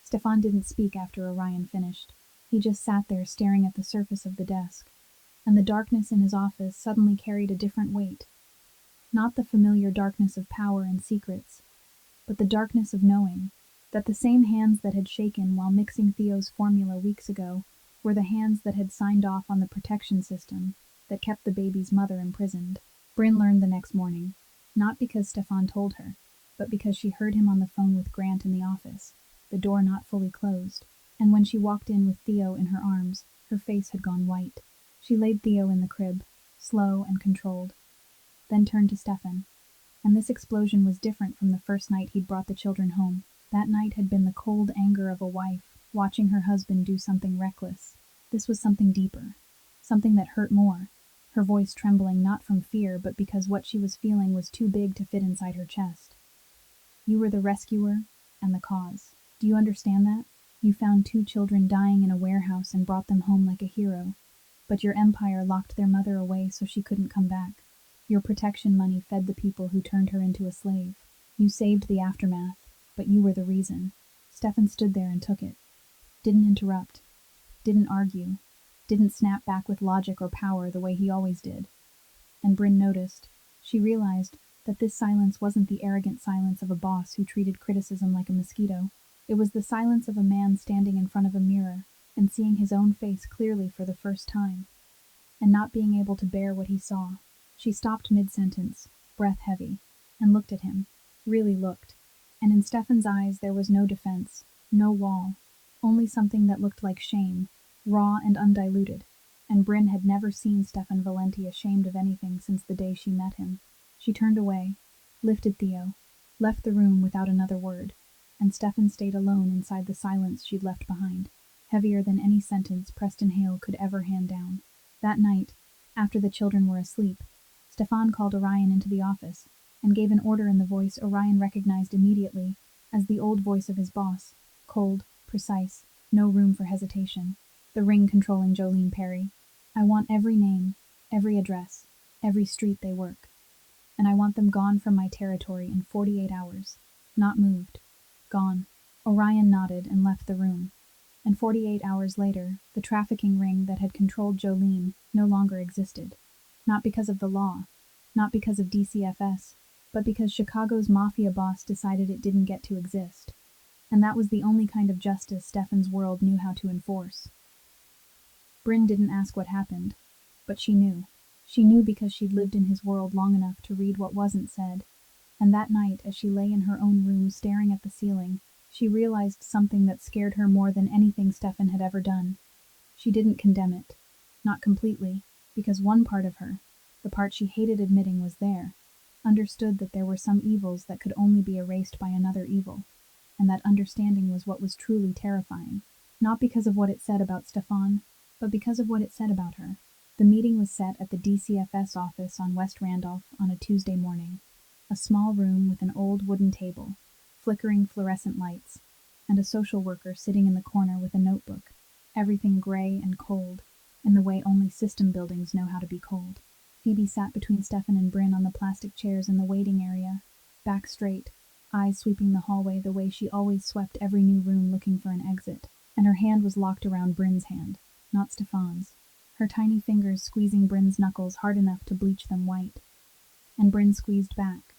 Stefan didn't speak after Orion finished. He just sat there staring at the surface of the desk, and the darkness in his office suddenly carried a different weight. Not the familiar darkness of power and secrets, but the darkness of knowing that the same hands that had shaken while mixing Theo's formula weeks ago were the hands that had signed off on the protection system that kept the baby's mother imprisoned. Bryn learned the next morning, not because Stefan told her, but because she heard him on the phone with Grant in the office, the door not fully closed, and when she walked in with Theo in her arms, her face had gone white. She laid Theo in the crib, slow and controlled, then turned to Stefan. And this explosion was different from the first night he'd brought the children home. That night had been the cold anger of a wife watching her husband do something reckless. This was something deeper, something that hurt more, her voice trembling not from fear but because what she was feeling was too big to fit inside her chest. You were the rescuer and the cause. Do you understand that? You found 2 children dying in a warehouse and brought them home like a hero, but your empire locked their mother away so she couldn't come back. Your protection money fed the people who turned her into a slave. You saved the aftermath, but you were the reason. Stefan stood there and took it. Didn't interrupt. Didn't argue. Didn't snap back with logic or power the way he always did. And Bryn noticed. She realized that this silence wasn't the arrogant silence of a boss who treated criticism like a mosquito. It was the silence of a man standing in front of a mirror and seeing his own face clearly for the first time, and not being able to bear what he saw. She stopped mid-sentence, breath heavy, and looked at him. Really looked. And in Stefan's eyes there was no defense, no wall, only something that looked like shame, raw and undiluted. And Bryn had never seen Stefan Valenti ashamed of anything since the day she met him. She turned away, lifted Theo, left the room without another word, and Stefan stayed alone inside the silence she'd left behind, heavier than any sentence Preston Hale could ever hand down. That night, after the children were asleep, Stefan called Orion into the office and gave an order in the voice Orion recognized immediately as the old voice of his boss, cold, precise, no room for hesitation. The ring controlling Jolene Perry. I want every name, every address, every street they work. And I want them gone from my territory in 48 hours. Not moved. Gone. Orion nodded and left the room. And 48 hours later, the trafficking ring that had controlled Jolene no longer existed. Not because of the law, not because of DCFS, but because Chicago's Mafia boss decided it didn't get to exist. And that was the only kind of justice Stefan's world knew how to enforce. Bryn didn't ask what happened, but she knew. She knew because she'd lived in his world long enough to read what wasn't said. And that night, as she lay in her own room staring at the ceiling, she realized something that scared her more than anything Stefan had ever done. She didn't condemn it. Not completely, because one part of her, the part she hated admitting was there, understood that there were some evils that could only be erased by another evil, and that understanding was what was truly terrifying. Not because of what it said about Stefan, but because of what it said about her. The meeting was set at the DCFS office on West Randolph on a Tuesday morning. A small room with an old wooden table, flickering fluorescent lights, and a social worker sitting in the corner with a notebook. Everything gray and cold, in the way only system buildings know how to be cold. Phoebe sat between Stefan and Bryn on the plastic chairs in the waiting area, back straight, eyes sweeping the hallway the way she always swept every new room looking for an exit, and her hand was locked around Bryn's hand, not Stefan's, her tiny fingers squeezing Bryn's knuckles hard enough to bleach them white. And Bryn squeezed back,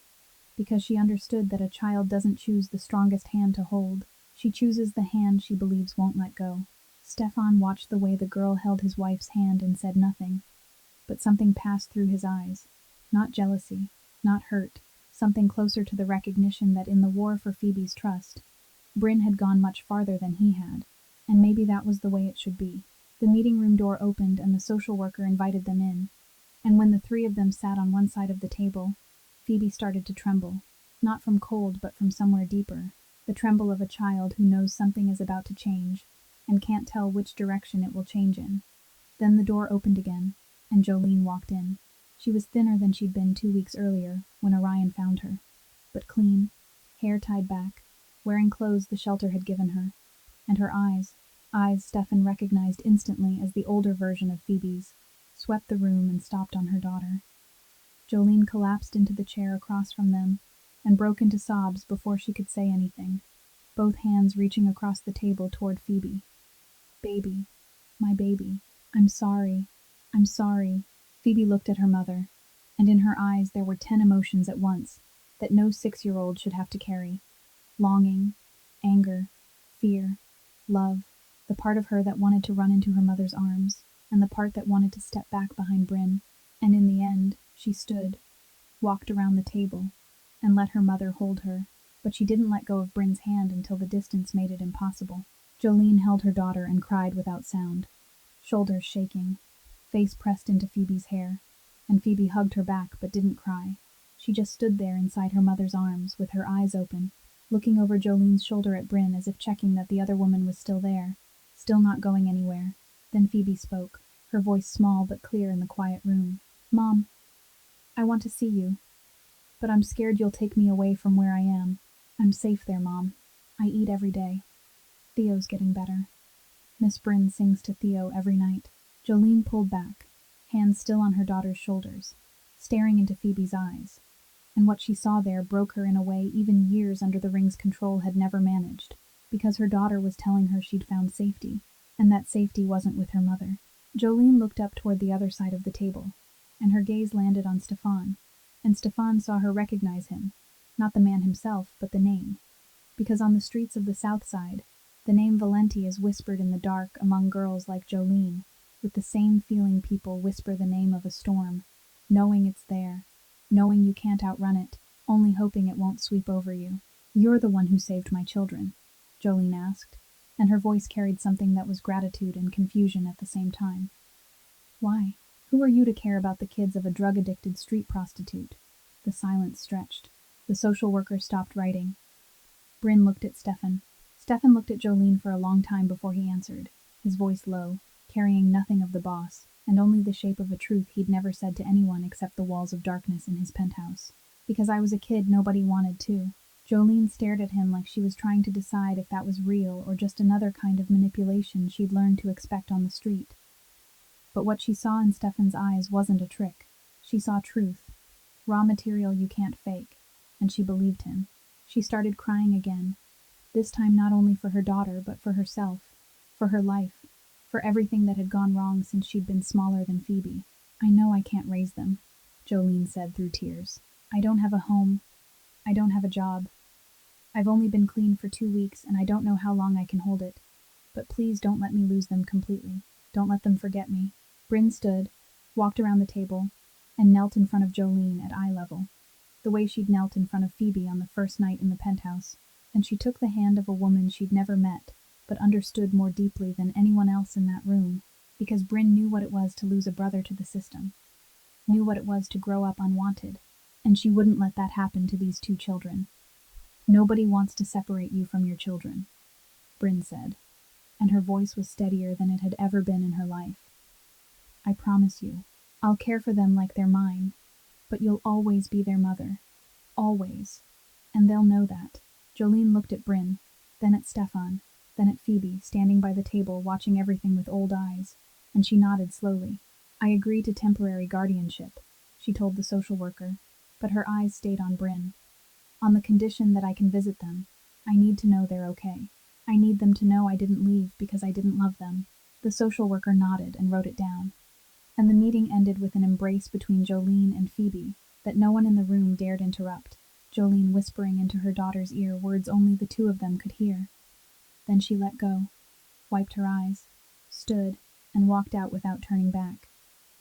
because she understood that a child doesn't choose the strongest hand to hold, she chooses the hand she believes won't let go. Stefan watched the way the girl held his wife's hand and said nothing, but something passed through his eyes. Not jealousy, not hurt, something closer to the recognition that in the war for Phoebe's trust, Bryn had gone much farther than he had, and maybe that was the way it should be. The meeting room door opened and the social worker invited them in, and when the 3 of them sat on one side of the table, Phoebe started to tremble, not from cold but from somewhere deeper, the tremble of a child who knows something is about to change, and can't tell which direction it will change in. Then the door opened again, and Jolene walked in. She was thinner than she'd been 2 weeks earlier, when Orion found her, but clean, hair tied back, wearing clothes the shelter had given her, and her eyes Stefan recognized instantly as the older version of Phoebe's, swept the room and stopped on her daughter. Jolene collapsed into the chair across from them and broke into sobs before she could say anything, both hands reaching across the table toward Phoebe. Baby, my baby, I'm sorry, I'm sorry. Phoebe looked at her mother, and in her eyes there were 10 emotions at once that no 6-year-old should have to carry. Longing, anger, fear, love, the part of her that wanted to run into her mother's arms, and the part that wanted to step back behind Bryn. And in the end, she stood, walked around the table, and let her mother hold her, but she didn't let go of Bryn's hand until the distance made it impossible. Jolene held her daughter and cried without sound, shoulders shaking, face pressed into Phoebe's hair, and Phoebe hugged her back but didn't cry. She just stood there inside her mother's arms with her eyes open, looking over Jolene's shoulder at Bryn as if checking that the other woman was still there, still not going anywhere. Then Phoebe spoke, her voice small but clear in the quiet room. Mom, I want to see you, but I'm scared you'll take me away from where I am. I'm safe there, Mom. I eat every day. Theo's getting better. Miss Bryn sings to Theo every night. Jolene pulled back, hands still on her daughter's shoulders, staring into Phoebe's eyes, and what she saw there broke her in a way even years under the ring's control had never managed, because her daughter was telling her she'd found safety, and that safety wasn't with her mother. Jolene looked up toward the other side of the table, and her gaze landed on Stefan, and Stefan saw her recognize him, not the man himself, but the name, because on the streets of the South Side, the name Valenti is whispered in the dark among girls like Jolene, with the same feeling people whisper the name of a storm, knowing it's there, knowing you can't outrun it, only hoping it won't sweep over you. You're the one who saved my children, Jolene asked, and her voice carried something that was gratitude and confusion at the same time. Why? Who are you to care about the kids of a drug-addicted street prostitute? The silence stretched. The social worker stopped writing. Bryn looked at Stefan. Stefan looked at Jolene for a long time before he answered, his voice low, carrying nothing of the boss, and only the shape of a truth he'd never said to anyone except the walls of darkness in his penthouse. Because I was a kid nobody wanted to. Jolene stared at him like she was trying to decide if that was real or just another kind of manipulation she'd learned to expect on the street. But what she saw in Stefan's eyes wasn't a trick. She saw truth, raw material you can't fake, and she believed him. She started crying again, this time not only for her daughter but for herself, for her life, for everything that had gone wrong since she'd been smaller than Phoebe. I know I can't raise them, Jolene said through tears. I don't have a home. I don't have a job. I've only been clean for 2 weeks and I don't know how long I can hold it. But please don't let me lose them completely. Don't let them forget me. Bryn stood, walked around the table, and knelt in front of Jolene at eye level, the way she'd knelt in front of Phoebe on the first night in the penthouse, and she took the hand of a woman she'd never met, but understood more deeply than anyone else in that room, because Bryn knew what it was to lose a brother to the system, knew what it was to grow up unwanted, and she wouldn't let that happen to these 2 children. Nobody wants to separate you from your children, Bryn said, and her voice was steadier than it had ever been in her life. I promise you, I'll care for them like they're mine, but you'll always be their mother. Always. And they'll know that. Jolene looked at Bryn, then at Stefan, then at Phoebe, standing by the table watching everything with old eyes, and she nodded slowly. I agree to temporary guardianship, she told the social worker, but her eyes stayed on Bryn. On the condition that I can visit them, I need to know they're okay. I need them to know I didn't leave because I didn't love them. The social worker nodded and wrote it down. And the meeting ended with an embrace between Jolene and Phoebe that no one in the room dared interrupt, Jolene whispering into her daughter's ear words only the 2 of them could hear. Then she let go, wiped her eyes, stood, and walked out without turning back,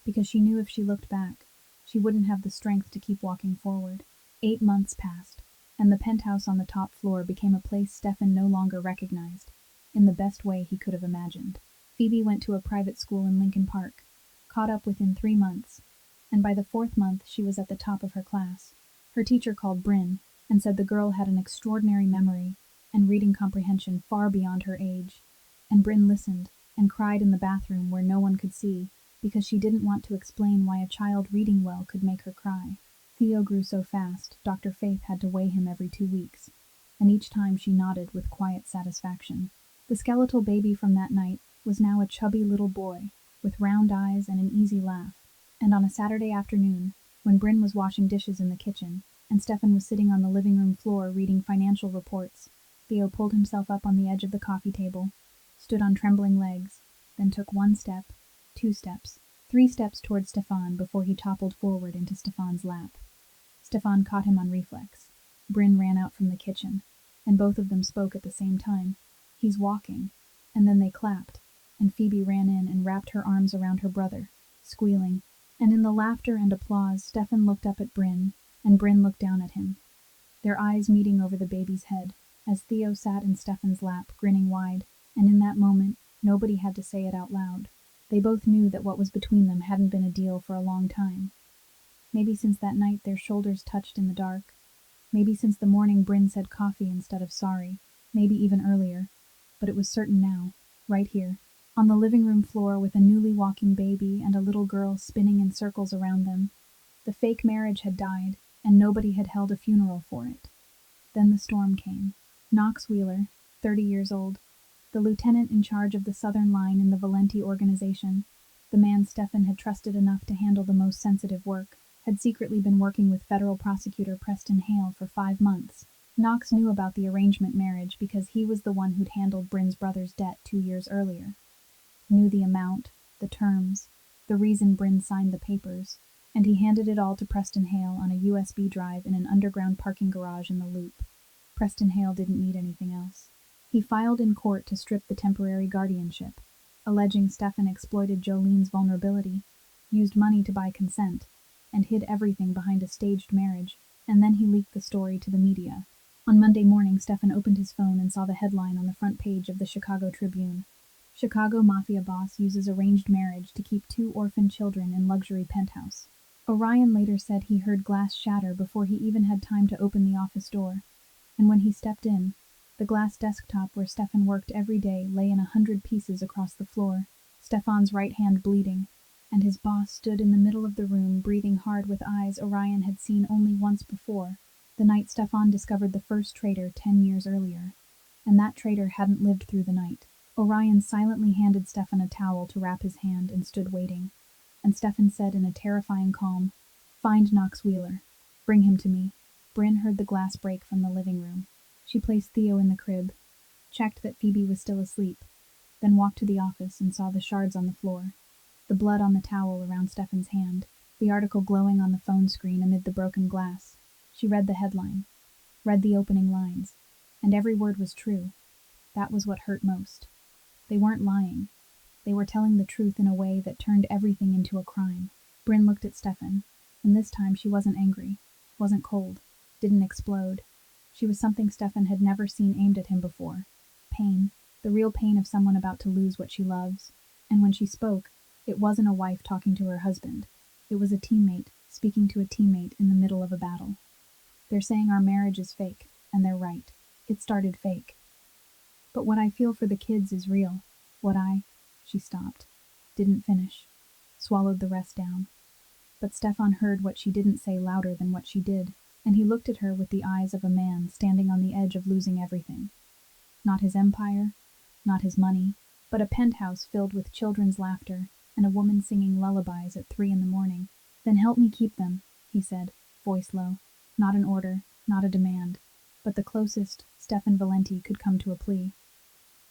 because she knew if she looked back, she wouldn't have the strength to keep walking forward. 8 months passed, and the penthouse on the top floor became a place Stefan no longer recognized, in the best way he could have imagined. Phoebe went to a private school in Lincoln Park, caught up within 3 months, and by the 4th month she was at the top of her class. Her teacher called Bryn and said the girl had an extraordinary memory and reading comprehension far beyond her age, and Bryn listened and cried in the bathroom where no one could see because she didn't want to explain why a child reading well could make her cry. Theo grew so fast, Dr. Faith had to weigh him every 2 weeks, and each time she nodded with quiet satisfaction. The skeletal baby from that night was now a chubby little boy, with round eyes and an easy laugh. And on a Saturday afternoon, when Bryn was washing dishes in the kitchen, and Stefan was sitting on the living room floor reading financial reports, Theo pulled himself up on the edge of the coffee table, stood on trembling legs, then took 1 step, 2 steps, 3 steps toward Stefan before he toppled forward into Stefan's lap. Stefan caught him on reflex. Bryn ran out from the kitchen, and both of them spoke at the same time. "He's walking." And then they clapped, and Phoebe ran in and wrapped her arms around her brother, squealing. And in the laughter and applause, Stefan looked up at Bryn, and Bryn looked down at him, their eyes meeting over the baby's head, as Theo sat in Stefan's lap, grinning wide. And in that moment, nobody had to say it out loud. They both knew that what was between them hadn't been a deal for a long time. Maybe since that night their shoulders touched in the dark. Maybe since the morning Bryn said coffee instead of sorry. Maybe even earlier. But it was certain now, right here, on the living room floor with a newly walking baby and a little girl spinning in circles around them. The fake marriage had died, and nobody had held a funeral for it. Then the storm came. Knox Wheeler, 30 years old, the lieutenant in charge of the Southern Line in the Valenti organization, the man Stefan had trusted enough to handle the most sensitive work, had secretly been working with federal prosecutor Preston Hale for 5 months. Knox knew about the arrangement marriage because he was the one who'd handled Bryn's brother's debt 2 years earlier. Knew the amount, the terms, the reason Bryn signed the papers, and he handed it all to Preston Hale on a USB drive in an underground parking garage in the Loop. Preston Hale didn't need anything else. He filed in court to strip the temporary guardianship, alleging Stefan exploited Jolene's vulnerability, used money to buy consent, and hid everything behind a staged marriage, and then he leaked the story to the media. On Monday morning, Stefan opened his phone and saw the headline on the front page of the Chicago Tribune. Chicago Mafia boss uses arranged marriage to keep 2 orphan children in luxury penthouse. Orion later said he heard glass shatter before he even had time to open the office door. And when he stepped in, the glass desktop where Stefan worked every day lay in 100 pieces across the floor, Stefan's right hand bleeding, and his boss stood in the middle of the room breathing hard with eyes Orion had seen only once before, the night Stefan discovered the first traitor 10 years earlier. And that traitor hadn't lived through the night. Orion silently handed Stefan a towel to wrap his hand and stood waiting. And Stefan said in a terrifying calm, "Find Knox Wheeler. Bring him to me." Bryn heard the glass break from the living room. She placed Theo in the crib, checked that Phoebe was still asleep, then walked to the office and saw the shards on the floor, the blood on the towel around Stefan's hand, the article glowing on the phone screen amid the broken glass. She read the headline, read the opening lines, and every word was true. That was what hurt most. They weren't lying. They were telling the truth in a way that turned everything into a crime. Bryn looked at Stefan, and this time she wasn't angry, wasn't cold, didn't explode. She was something Stefan had never seen aimed at him before. Pain, the real pain of someone about to lose what she loves. And when she spoke, it wasn't a wife talking to her husband. It was a teammate speaking to a teammate in the middle of a battle. "They're saying our marriage is fake, and they're right. It started fake. But what I feel for the kids is real. She stopped, didn't finish, swallowed the rest down. But Stefan heard what she didn't say louder than what she did, and he looked at her with the eyes of a man standing on the edge of losing everything. Not his empire, not his money, but a penthouse filled with children's laughter and a woman singing lullabies at 3 a.m. "Then help me keep them," he said, voice low. Not an order, not a demand, but the closest Stefan Valenti could come to a plea.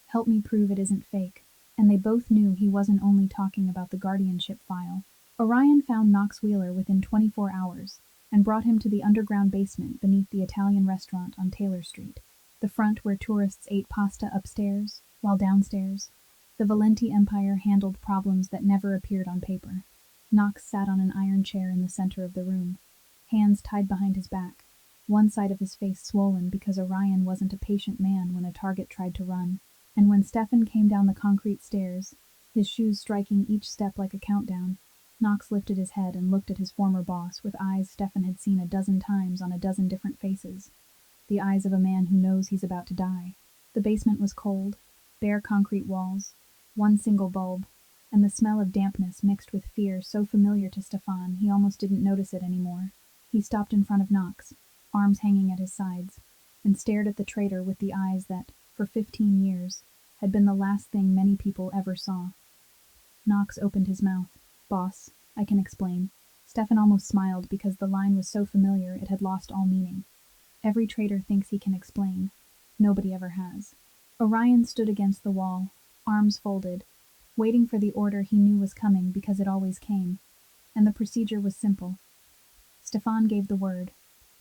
"Help me prove it isn't fake." And they both knew he wasn't only talking about the guardianship file. Orion found Knox Wheeler within 24 hours and brought him to the underground basement beneath the Italian restaurant on Taylor Street, the front where tourists ate pasta upstairs, while downstairs, the Valenti empire handled problems that never appeared on paper. Knox sat on an iron chair in the center of the room, hands tied behind his back, one side of his face swollen because Orion wasn't a patient man when a target tried to run. And when Stefan came down the concrete stairs, his shoes striking each step like a countdown, Knox lifted his head and looked at his former boss with eyes Stefan had seen a dozen times on a dozen different faces. The eyes of a man who knows he's about to die. The basement was cold, bare concrete walls, one single bulb, and the smell of dampness mixed with fear so familiar to Stefan he almost didn't notice it anymore. He stopped in front of Knox, arms hanging at his sides, and stared at the traitor with the eyes that, for 15 years, had been the last thing many people ever saw. Knox opened his mouth. "Boss, I can explain." Stefan almost smiled because the line was so familiar it had lost all meaning. Every traitor thinks he can explain. Nobody ever has. Orion stood against the wall, arms folded, waiting for the order he knew was coming because it always came. And the procedure was simple. Stefan gave the word.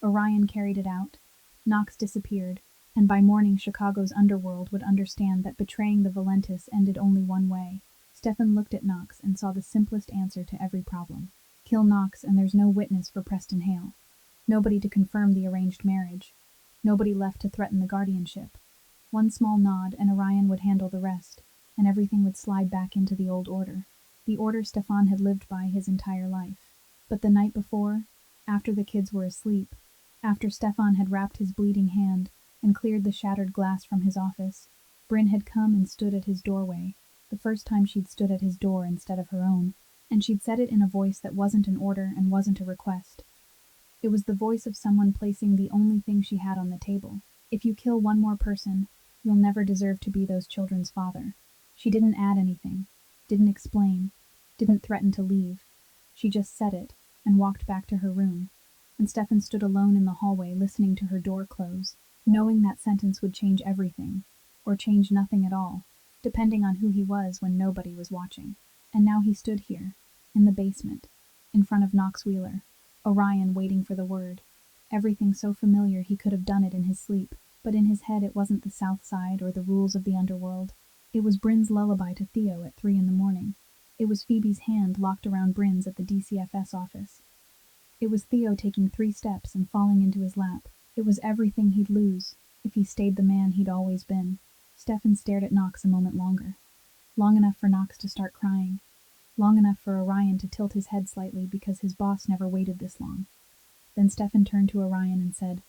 Orion carried it out. Knox disappeared, and by morning Chicago's underworld would understand that betraying the Valentis ended only one way. Stefan looked at Knox and saw the simplest answer to every problem. Kill Knox and there's no witness for Preston Hale. Nobody to confirm the arranged marriage. Nobody left to threaten the guardianship. One small nod and Orion would handle the rest, and everything would slide back into the old order. The order Stefan had lived by his entire life. But the night before, after the kids were asleep, after Stefan had wrapped his bleeding hand and cleared the shattered glass from his office, Bryn had come and stood at his doorway, the first time she'd stood at his door instead of her own, and she'd said it in a voice that wasn't an order and wasn't a request. It was the voice of someone placing the only thing she had on the table. If you kill one more person, you'll never deserve to be those children's father. She didn't add anything, didn't explain, didn't threaten to leave. She just said it and walked back to her room, and Stefan stood alone in the hallway listening to her door close, knowing that sentence would change everything, or change nothing at all, depending on who he was when nobody was watching. And now he stood here, in the basement, in front of Knox Wheeler, Orion waiting for the word. Everything so familiar he could have done it in his sleep, but in his head it wasn't the South Side or the rules of the underworld. It was Bryn's lullaby to Theo at 3 in the morning. It was Phoebe's hand locked around Bryn's at the DCFS office. It was Theo taking 3 steps and falling into his lap. It was everything he'd lose if he stayed the man he'd always been. Stefan stared at Knox a moment longer. Long enough for Knox to start crying. Long enough for Orion to tilt his head slightly because his boss never waited this long. Then Stefan turned to Orion and said,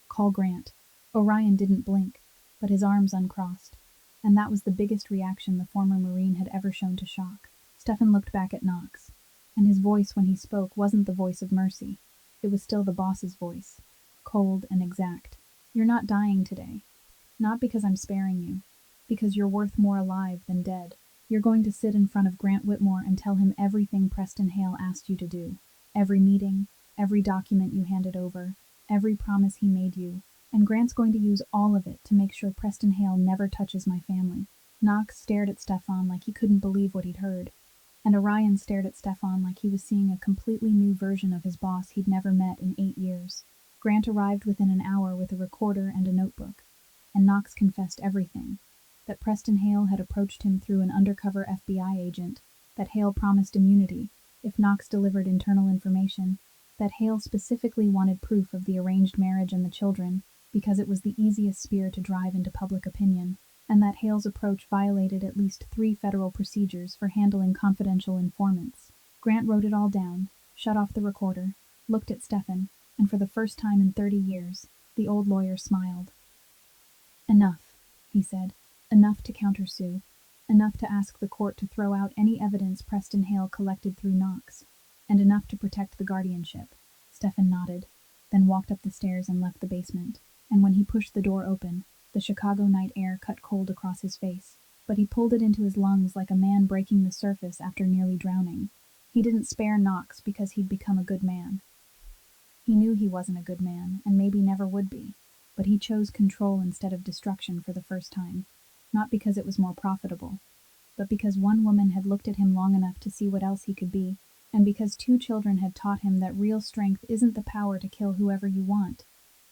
"Call Grant." Orion didn't blink, but his arms uncrossed, and that was the biggest reaction the former Marine had ever shown to shock. Stefan looked back at Knox, and his voice when he spoke wasn't the voice of mercy. It was still the boss's voice, cold and exact. "You're not dying today. Not because I'm sparing you, because you're worth more alive than dead. You're going to sit in front of Grant Whitmore and tell him everything Preston Hale asked you to do. Every meeting, every document you handed over, every promise he made you, and Grant's going to use all of it to make sure Preston Hale never touches my family." Knox stared at Stefan like he couldn't believe what he'd heard, and Orion stared at Stefan like he was seeing a completely new version of his boss he'd never met in 8 years. Grant arrived within an hour with a recorder and a notebook, and Knox confessed everything. That Preston Hale had approached him through an undercover FBI agent, that Hale promised immunity if Knox delivered internal information, that Hale specifically wanted proof of the arranged marriage and the children because it was the easiest spear to drive into public opinion, and that Hale's approach violated at least 3 federal procedures for handling confidential informants. Grant wrote it all down, shut off the recorder, looked at Stefan, and for the first time in 30 years, the old lawyer smiled. "Enough," he said. "Enough to countersue. Enough to ask the court to throw out any evidence Preston Hale collected through Knox. And enough to protect the guardianship." Stefan nodded, then walked up the stairs and left the basement. And when he pushed the door open, the Chicago night air cut cold across his face. But he pulled it into his lungs like a man breaking the surface after nearly drowning. He didn't spare Knox because he'd become a good man. He knew he wasn't a good man, and maybe never would be. But he chose control instead of destruction for the first time. Not because it was more profitable, but because one woman had looked at him long enough to see what else he could be, and because 2 children had taught him that real strength isn't the power to kill whoever you want.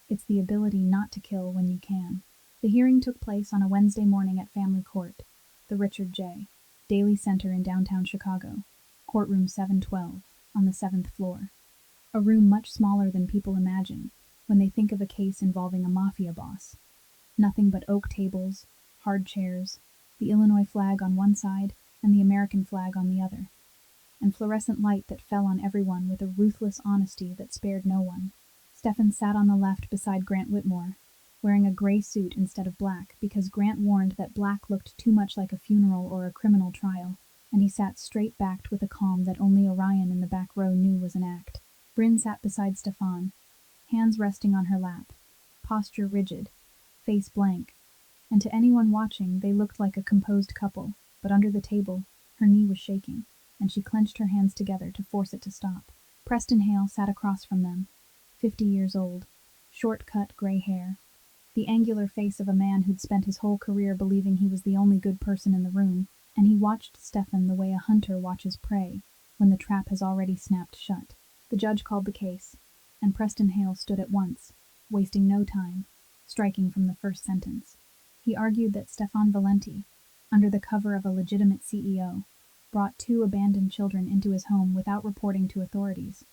It's the ability not to kill when you can. The hearing took place on a Wednesday morning at Family Court, the Richard J. Daley Center in downtown Chicago, courtroom 712, on the 7th floor. A room much smaller than people imagine when they think of a case involving a mafia boss. Nothing but oak tables, hard chairs, the Illinois flag on one side and the American flag on the other, and fluorescent light that fell on everyone with a ruthless honesty that spared no one. Stefan sat on the left beside Grant Whitmore, wearing a gray suit instead of black because Grant warned that black looked too much like a funeral or a criminal trial, and he sat straight-backed with a calm that only Orion in the back row knew was an act. Bryn sat beside Stefan, hands resting on her lap, posture rigid, face blank, and to anyone watching they looked like a composed couple, but under the table, her knee was shaking, and she clenched her hands together to force it to stop. Preston Hale sat across from them, 50 years old, short-cut gray hair, the angular face of a man who'd spent his whole career believing he was the only good person in the room, and he watched Stefan the way a hunter watches prey when the trap has already snapped shut. The judge called the case, and Preston Hale stood at once, wasting no time, striking from the first sentence. He argued that Stefan Valenti, under the cover of a legitimate CEO, brought 2 abandoned children into his home without reporting to authorities,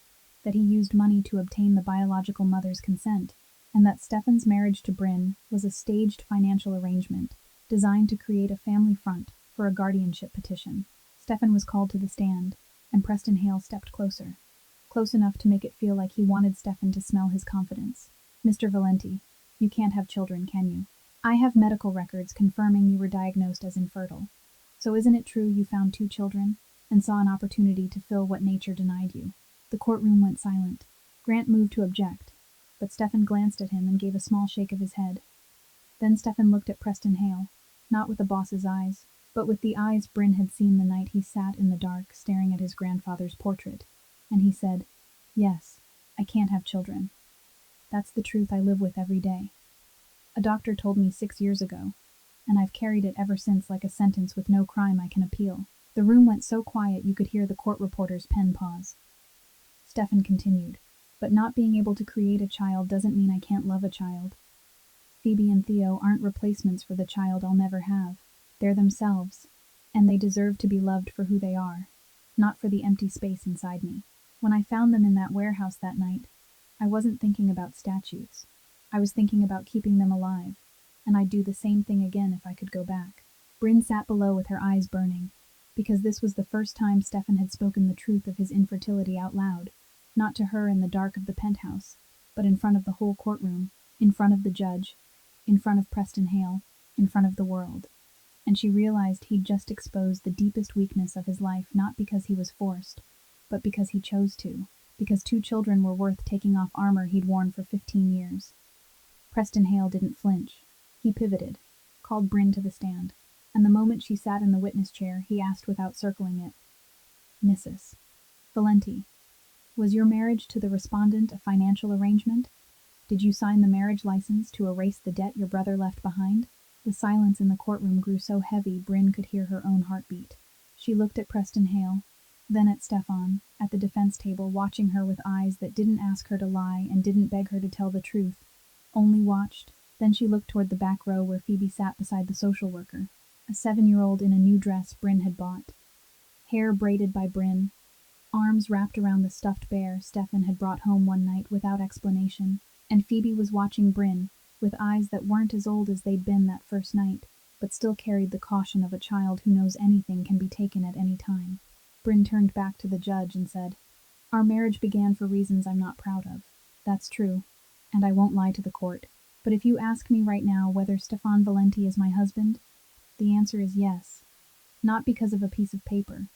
that he used money to obtain the biological mother's consent, and that Stefan's marriage to Bryn was a staged financial arrangement designed to create a family front for a guardianship petition. Stefan was called to the stand, and Preston Hale stepped closer, close enough to make it feel like he wanted Stefan to smell his confidence. Mr. Valenti, you can't have children, can you? I have medical records confirming you were diagnosed as infertile. So isn't it true you found 2 children and saw an opportunity to fill what nature denied you? The courtroom went silent. Grant moved to object, but Stefan glanced at him and gave a small shake of his head. Then Stefan looked at Preston Hale, not with the boss's eyes, but with the eyes Bryn had seen the night he sat in the dark staring at his grandfather's portrait, and he said, "Yes, I can't have children. That's the truth I live with every day. A doctor told me 6 years ago, and I've carried it ever since like a sentence with no crime I can appeal." The room went so quiet you could hear the court reporter's pen pause. Stefan continued, "But not being able to create a child doesn't mean I can't love a child. Phoebe and Theo aren't replacements for the child I'll never have. They're themselves, and they deserve to be loved for who they are, not for the empty space inside me. When I found them in that warehouse that night, I wasn't thinking about statutes. I was thinking about keeping them alive, and I'd do the same thing again if I could go back." Bryn sat below with her eyes burning, because this was the first time Stefan had spoken the truth of his infertility out loud, not to her in the dark of the penthouse, but in front of the whole courtroom, in front of the judge, in front of Preston Hale, in front of the world. And she realized he'd just exposed the deepest weakness of his life, not because he was forced, but because he chose to, because 2 children were worth taking off armor he'd worn for 15 years. Preston Hale didn't flinch. He pivoted, called Bryn to the stand, and the moment she sat in the witness chair, he asked without circling it, "Mrs. Valenti, was your marriage to the respondent a financial arrangement? Did you sign the marriage license to erase the debt your brother left behind?" The silence in the courtroom grew so heavy Bryn could hear her own heartbeat. She looked at Preston Hale, then at Stefan, at the defense table, watching her with eyes that didn't ask her to lie and didn't beg her to tell the truth, only watched. Then she looked toward the back row where Phoebe sat beside the social worker, a 7-year-old in a new dress Bryn had bought. Hair braided by Bryn, arms wrapped around the stuffed bear Stefan had brought home one night without explanation, and Phoebe was watching Bryn, with eyes that weren't as old as they'd been that first night, but still carried the caution of a child who knows anything can be taken at any time. Bryn turned back to the judge and said, "Our marriage began for reasons I'm not proud of. That's true, and I won't lie to the court. But if you ask me right now whether Stefan Valenti is my husband, the answer is yes. Not because of a piece of paper,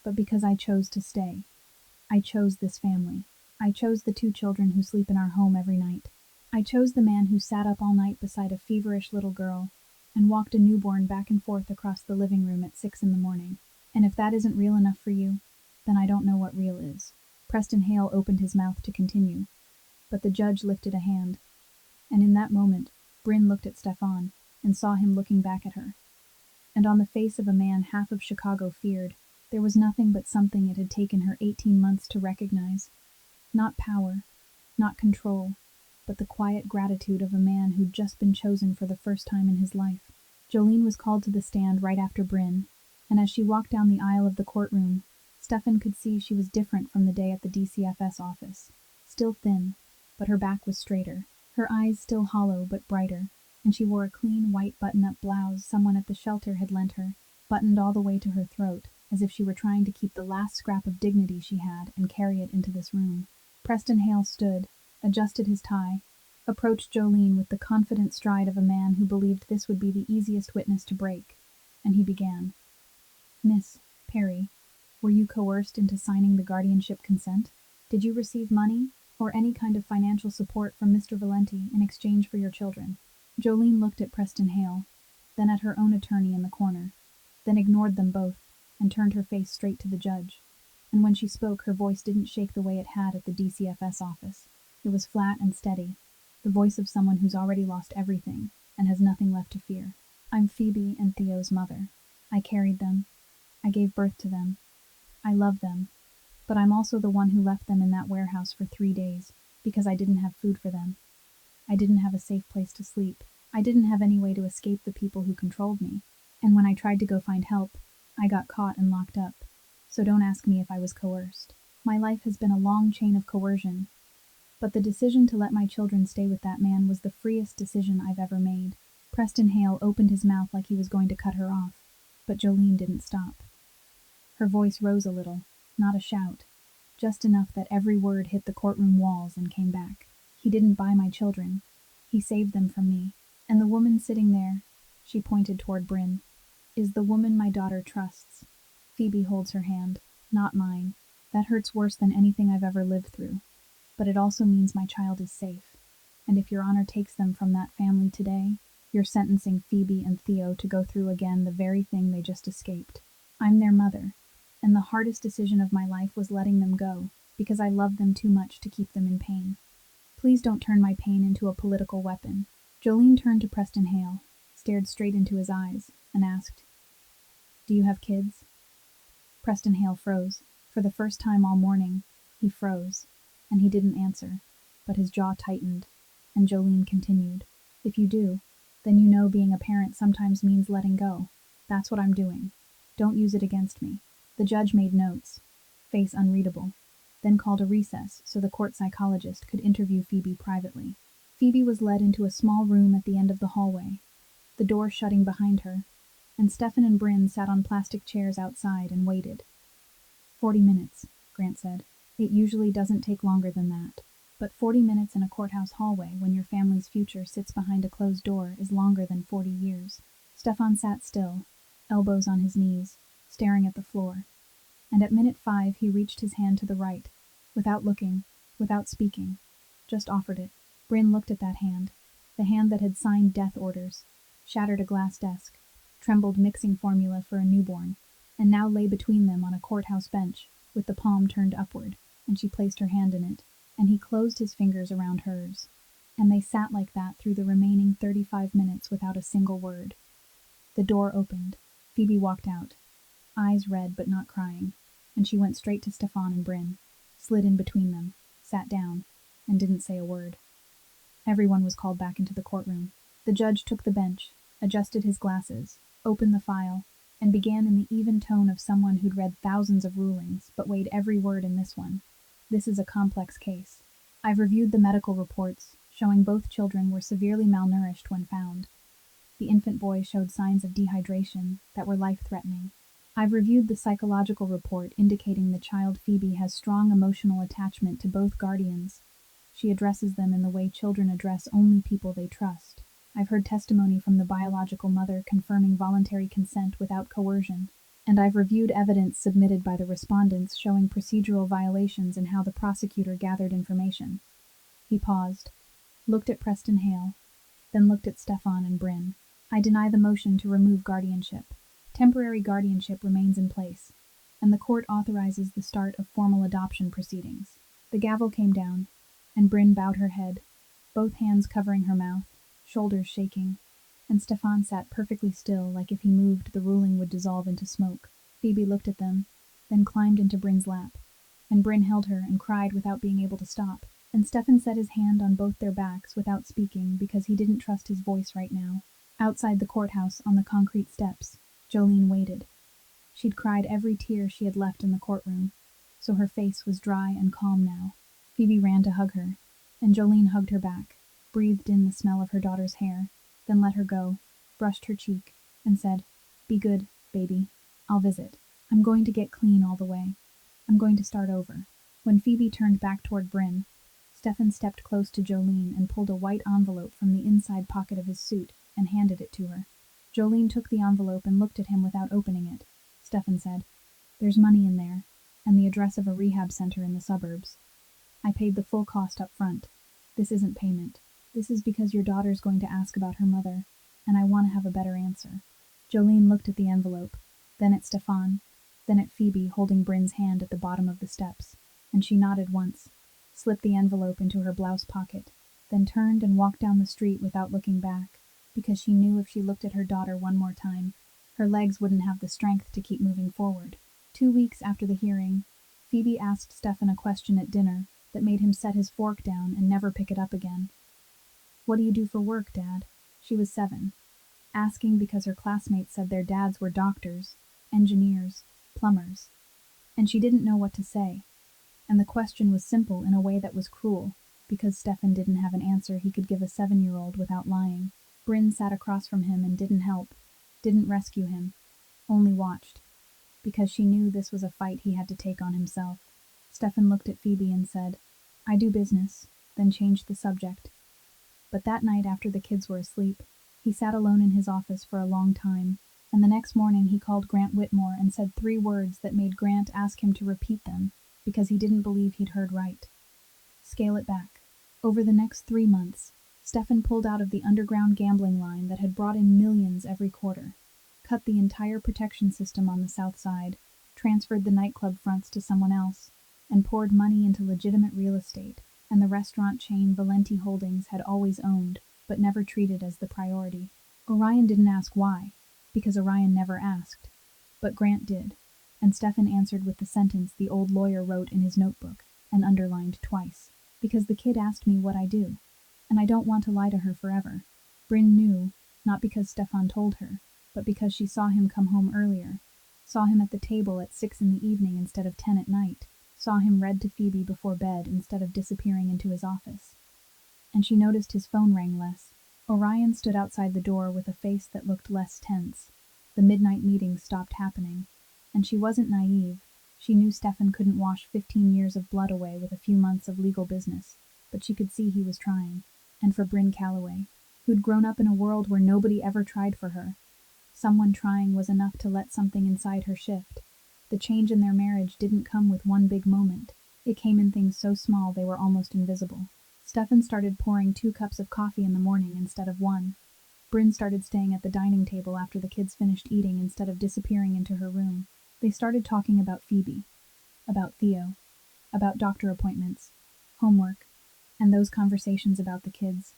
but because I chose to stay. I chose this family. I chose the 2 children who sleep in our home every night. I chose the man who sat up all night beside a feverish little girl and walked a newborn back and forth across the living room at 6 in the morning. And if that isn't real enough for you, then I don't know what real is." Preston Hale opened his mouth to continue, but the judge lifted a hand, and in that moment, Bryn looked at Stefan and saw him looking back at her. And on the face of a man half of Chicago feared, there was nothing but something it had taken her 18 months to recognize. Not power, not control, but the quiet gratitude of a man who'd just been chosen for the first time in his life. Jolene was called to the stand right after Bryn, and as she walked down the aisle of the courtroom, Stefan could see she was different from the day at the DCFS office. Still thin, but her back was straighter, her eyes still hollow but brighter, and she wore a clean white button-up blouse someone at the shelter had lent her, buttoned all the way to her throat, as if she were trying to keep the last scrap of dignity she had and carry it into this room. Preston Hale stood, adjusted his tie, approached Jolene with the confident stride of a man who believed this would be the easiest witness to break, and he began. "Miss Perry, were you coerced into signing the guardianship consent? Did you receive money or any kind of financial support from Mr. Valenti in exchange for your children? Jolene looked at Preston Hale, then at her own attorney in the corner, then ignored them both and turned her face straight to the judge. And when she spoke, her voice didn't shake the way it had at the DCFS office. It was flat and steady, the voice of someone who's already lost everything and has nothing left to fear. I'm Phoebe and Theo's mother. I carried them. I gave birth to them. I love them. But I'm also the one who left them in that warehouse for 3 days because I didn't have food for them. I didn't have a safe place to sleep. I didn't have any way to escape the people who controlled me. And when I tried to go find help, I got caught and locked up. So don't ask me if I was coerced. My life has been a long chain of coercion. But the decision to let my children stay with that man was the freest decision I've ever made. Preston Hale opened his mouth like he was going to cut her off, but Jolene didn't stop. Her voice rose a little, not a shout, just enough that every word hit the courtroom walls and came back. He didn't buy my children. He saved them from me. And the woman sitting there, she pointed toward Bryn, is the woman my daughter trusts. Phoebe holds her hand, not mine. That hurts worse than anything I've ever lived through. But it also means my child is safe. And if Your Honor takes them from that family today, you're sentencing Phoebe and Theo to go through again the very thing they just escaped. I'm their mother, and the hardest decision of my life was letting them go, because I love them too much to keep them in pain. Please don't turn my pain into a political weapon. Jolene turned to Preston Hale, stared straight into his eyes, and asked, Do you have kids? Preston Hale froze. For the first time all morning, he froze, and he didn't answer, but his jaw tightened, and Jolene continued, If you do, then you know being a parent sometimes means letting go. That's what I'm doing. Don't use it against me. The judge made notes, face unreadable, then called a recess so the court psychologist could interview Phoebe privately. Phoebe was led into a small room at the end of the hallway, the door shutting behind her, and Stefan and Bryn sat on plastic chairs outside and waited. 40 minutes, Grant said. It usually doesn't take longer than that. But 40 minutes in a courthouse hallway when your family's future sits behind a closed door is longer than 40 years. Stefan sat still, elbows on his knees, staring at the floor. And at minute 5 he reached his hand to the right, without looking, without speaking, just offered it. Bryn looked at that hand, the hand that had signed death orders, shattered a glass desk, trembled mixing formula for a newborn, and now lay between them on a courthouse bench, with the palm turned upward, and she placed her hand in it, and he closed his fingers around hers. And they sat like that through the remaining 35 minutes without a single word. The door opened. Phoebe walked out, eyes red but not crying, and she went straight to Stefan and Bryn, slid in between them, sat down, and didn't say a word. Everyone was called back into the courtroom. The judge took the bench, adjusted his glasses, opened the file, and began in the even tone of someone who'd read thousands of rulings but weighed every word in this one. This is a complex case. I've reviewed the medical reports, showing both children were severely malnourished when found. The infant boy showed signs of dehydration that were life-threatening. I've reviewed the psychological report indicating the child Phoebe has strong emotional attachment to both guardians. She addresses them in the way children address only people they trust. I've heard testimony from the biological mother confirming voluntary consent without coercion, and I've reviewed evidence submitted by the respondents showing procedural violations in how the prosecutor gathered information. He paused, looked at Preston Hale, then looked at Stefan and Bryn. I deny the motion to remove guardianship. Temporary guardianship remains in place, and the court authorizes the start of formal adoption proceedings. The gavel came down, and Bryn bowed her head, both hands covering her mouth, shoulders shaking, and Stefan sat perfectly still like if he moved the ruling would dissolve into smoke. Phoebe looked at them, then climbed into Bryn's lap, and Bryn held her and cried without being able to stop, and Stefan set his hand on both their backs without speaking because he didn't trust his voice right now. Outside the courthouse on the concrete steps, Jolene waited. She'd cried every tear she had left in the courtroom, so her face was dry and calm now. Phoebe ran to hug her, and Jolene hugged her back, breathed in the smell of her daughter's hair, then let her go, brushed her cheek, and said, Be good, baby. I'll visit. I'm going to get clean all the way. I'm going to start over. When Phoebe turned back toward Bryn, Stefan stepped close to Jolene and pulled a white envelope from the inside pocket of his suit and handed it to her. Jolene took the envelope and looked at him without opening it. Stefan said, There's money in there, and the address of a rehab center in the suburbs. I paid the full cost up front. This isn't payment. This is because your daughter's going to ask about her mother, and I want to have a better answer." Jolene looked at the envelope, then at Stefan, then at Phoebe holding Bryn's hand at the bottom of the steps, and she nodded once, slipped the envelope into her blouse pocket, then turned and walked down the street without looking back, because she knew if she looked at her daughter one more time, her legs wouldn't have the strength to keep moving forward. 2 weeks after the hearing, Phoebe asked Stefan a question at dinner that made him set his fork down and never pick it up again. "What do you do for work, Dad?" She was 7, asking because her classmates said their dads were doctors, engineers, plumbers, and she didn't know what to say. And the question was simple in a way that was cruel, because Stefan didn't have an answer he could give a 7-year-old without lying. Bryn sat across from him and didn't help, didn't rescue him, only watched, because she knew this was a fight he had to take on himself. Stefan looked at Phoebe and said, "I do business," then changed the subject. But that night after the kids were asleep, he sat alone in his office for a long time, and the next morning he called Grant Whitmore and said 3 words that made Grant ask him to repeat them, because he didn't believe he'd heard right. Scale it back. Over the next 3 months, Stefan pulled out of the underground gambling line that had brought in millions every quarter, cut the entire protection system on the south side, transferred the nightclub fronts to someone else, and poured money into legitimate real estate and the restaurant chain Valenti Holdings had always owned, but never treated as the priority. Orion didn't ask why, because Orion never asked. But Grant did, and Stefan answered with the sentence the old lawyer wrote in his notebook, and underlined twice. "Because the kid asked me what I do, and I don't want to lie to her forever." Bryn knew, not because Stefan told her, but because she saw him come home earlier, saw him at the table at 6 in the evening instead of 10 at night, saw him read to Phoebe before bed instead of disappearing into his office. And she noticed his phone rang less. Orion stood outside the door with a face that looked less tense. The midnight meetings stopped happening, and she wasn't naive. She knew Stefan couldn't wash 15 years of blood away with a few months of legal business, but she could see he was trying. And for Bryn Calloway, who'd grown up in a world where nobody ever tried for her, someone trying was enough to let something inside her shift. The change in their marriage didn't come with one big moment. It came in things so small they were almost invisible. Stefan started pouring 2 cups of coffee in the morning instead of 1. Bryn started staying at the dining table after the kids finished eating instead of disappearing into her room. They started talking about Phoebe, about Theo, about doctor appointments, homework, and those conversations about the kids.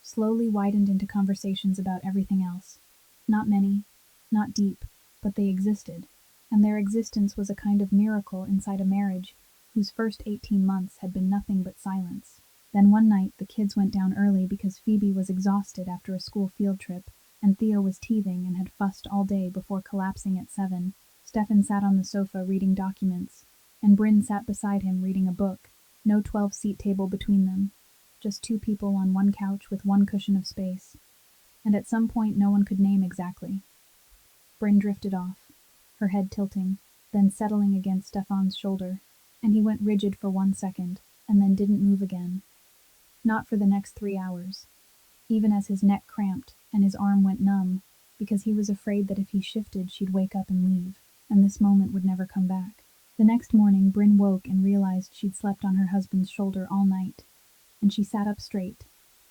Slowly widened into conversations about everything else. Not many, not deep, but they existed, and their existence was a kind of miracle inside a marriage whose first 18 months had been nothing but silence. Then one night the kids went down early because Phoebe was exhausted after a school field trip, and Theo was teething and had fussed all day before collapsing at 7. Stefan sat on the sofa reading documents, and Bryn sat beside him reading a book. No 12-seat table between them, just 2 people on one couch with 1 cushion of space. And at some point no one could name exactly. Bryn drifted off, her head tilting, then settling against Stefan's shoulder, and he went rigid for 1 second, and then didn't move again. Not for the next 3 hours, even as his neck cramped and his arm went numb, because he was afraid that if he shifted she'd wake up and leave, and this moment would never come back. The next morning Bryn woke and realized she'd slept on her husband's shoulder all night, and she sat up straight,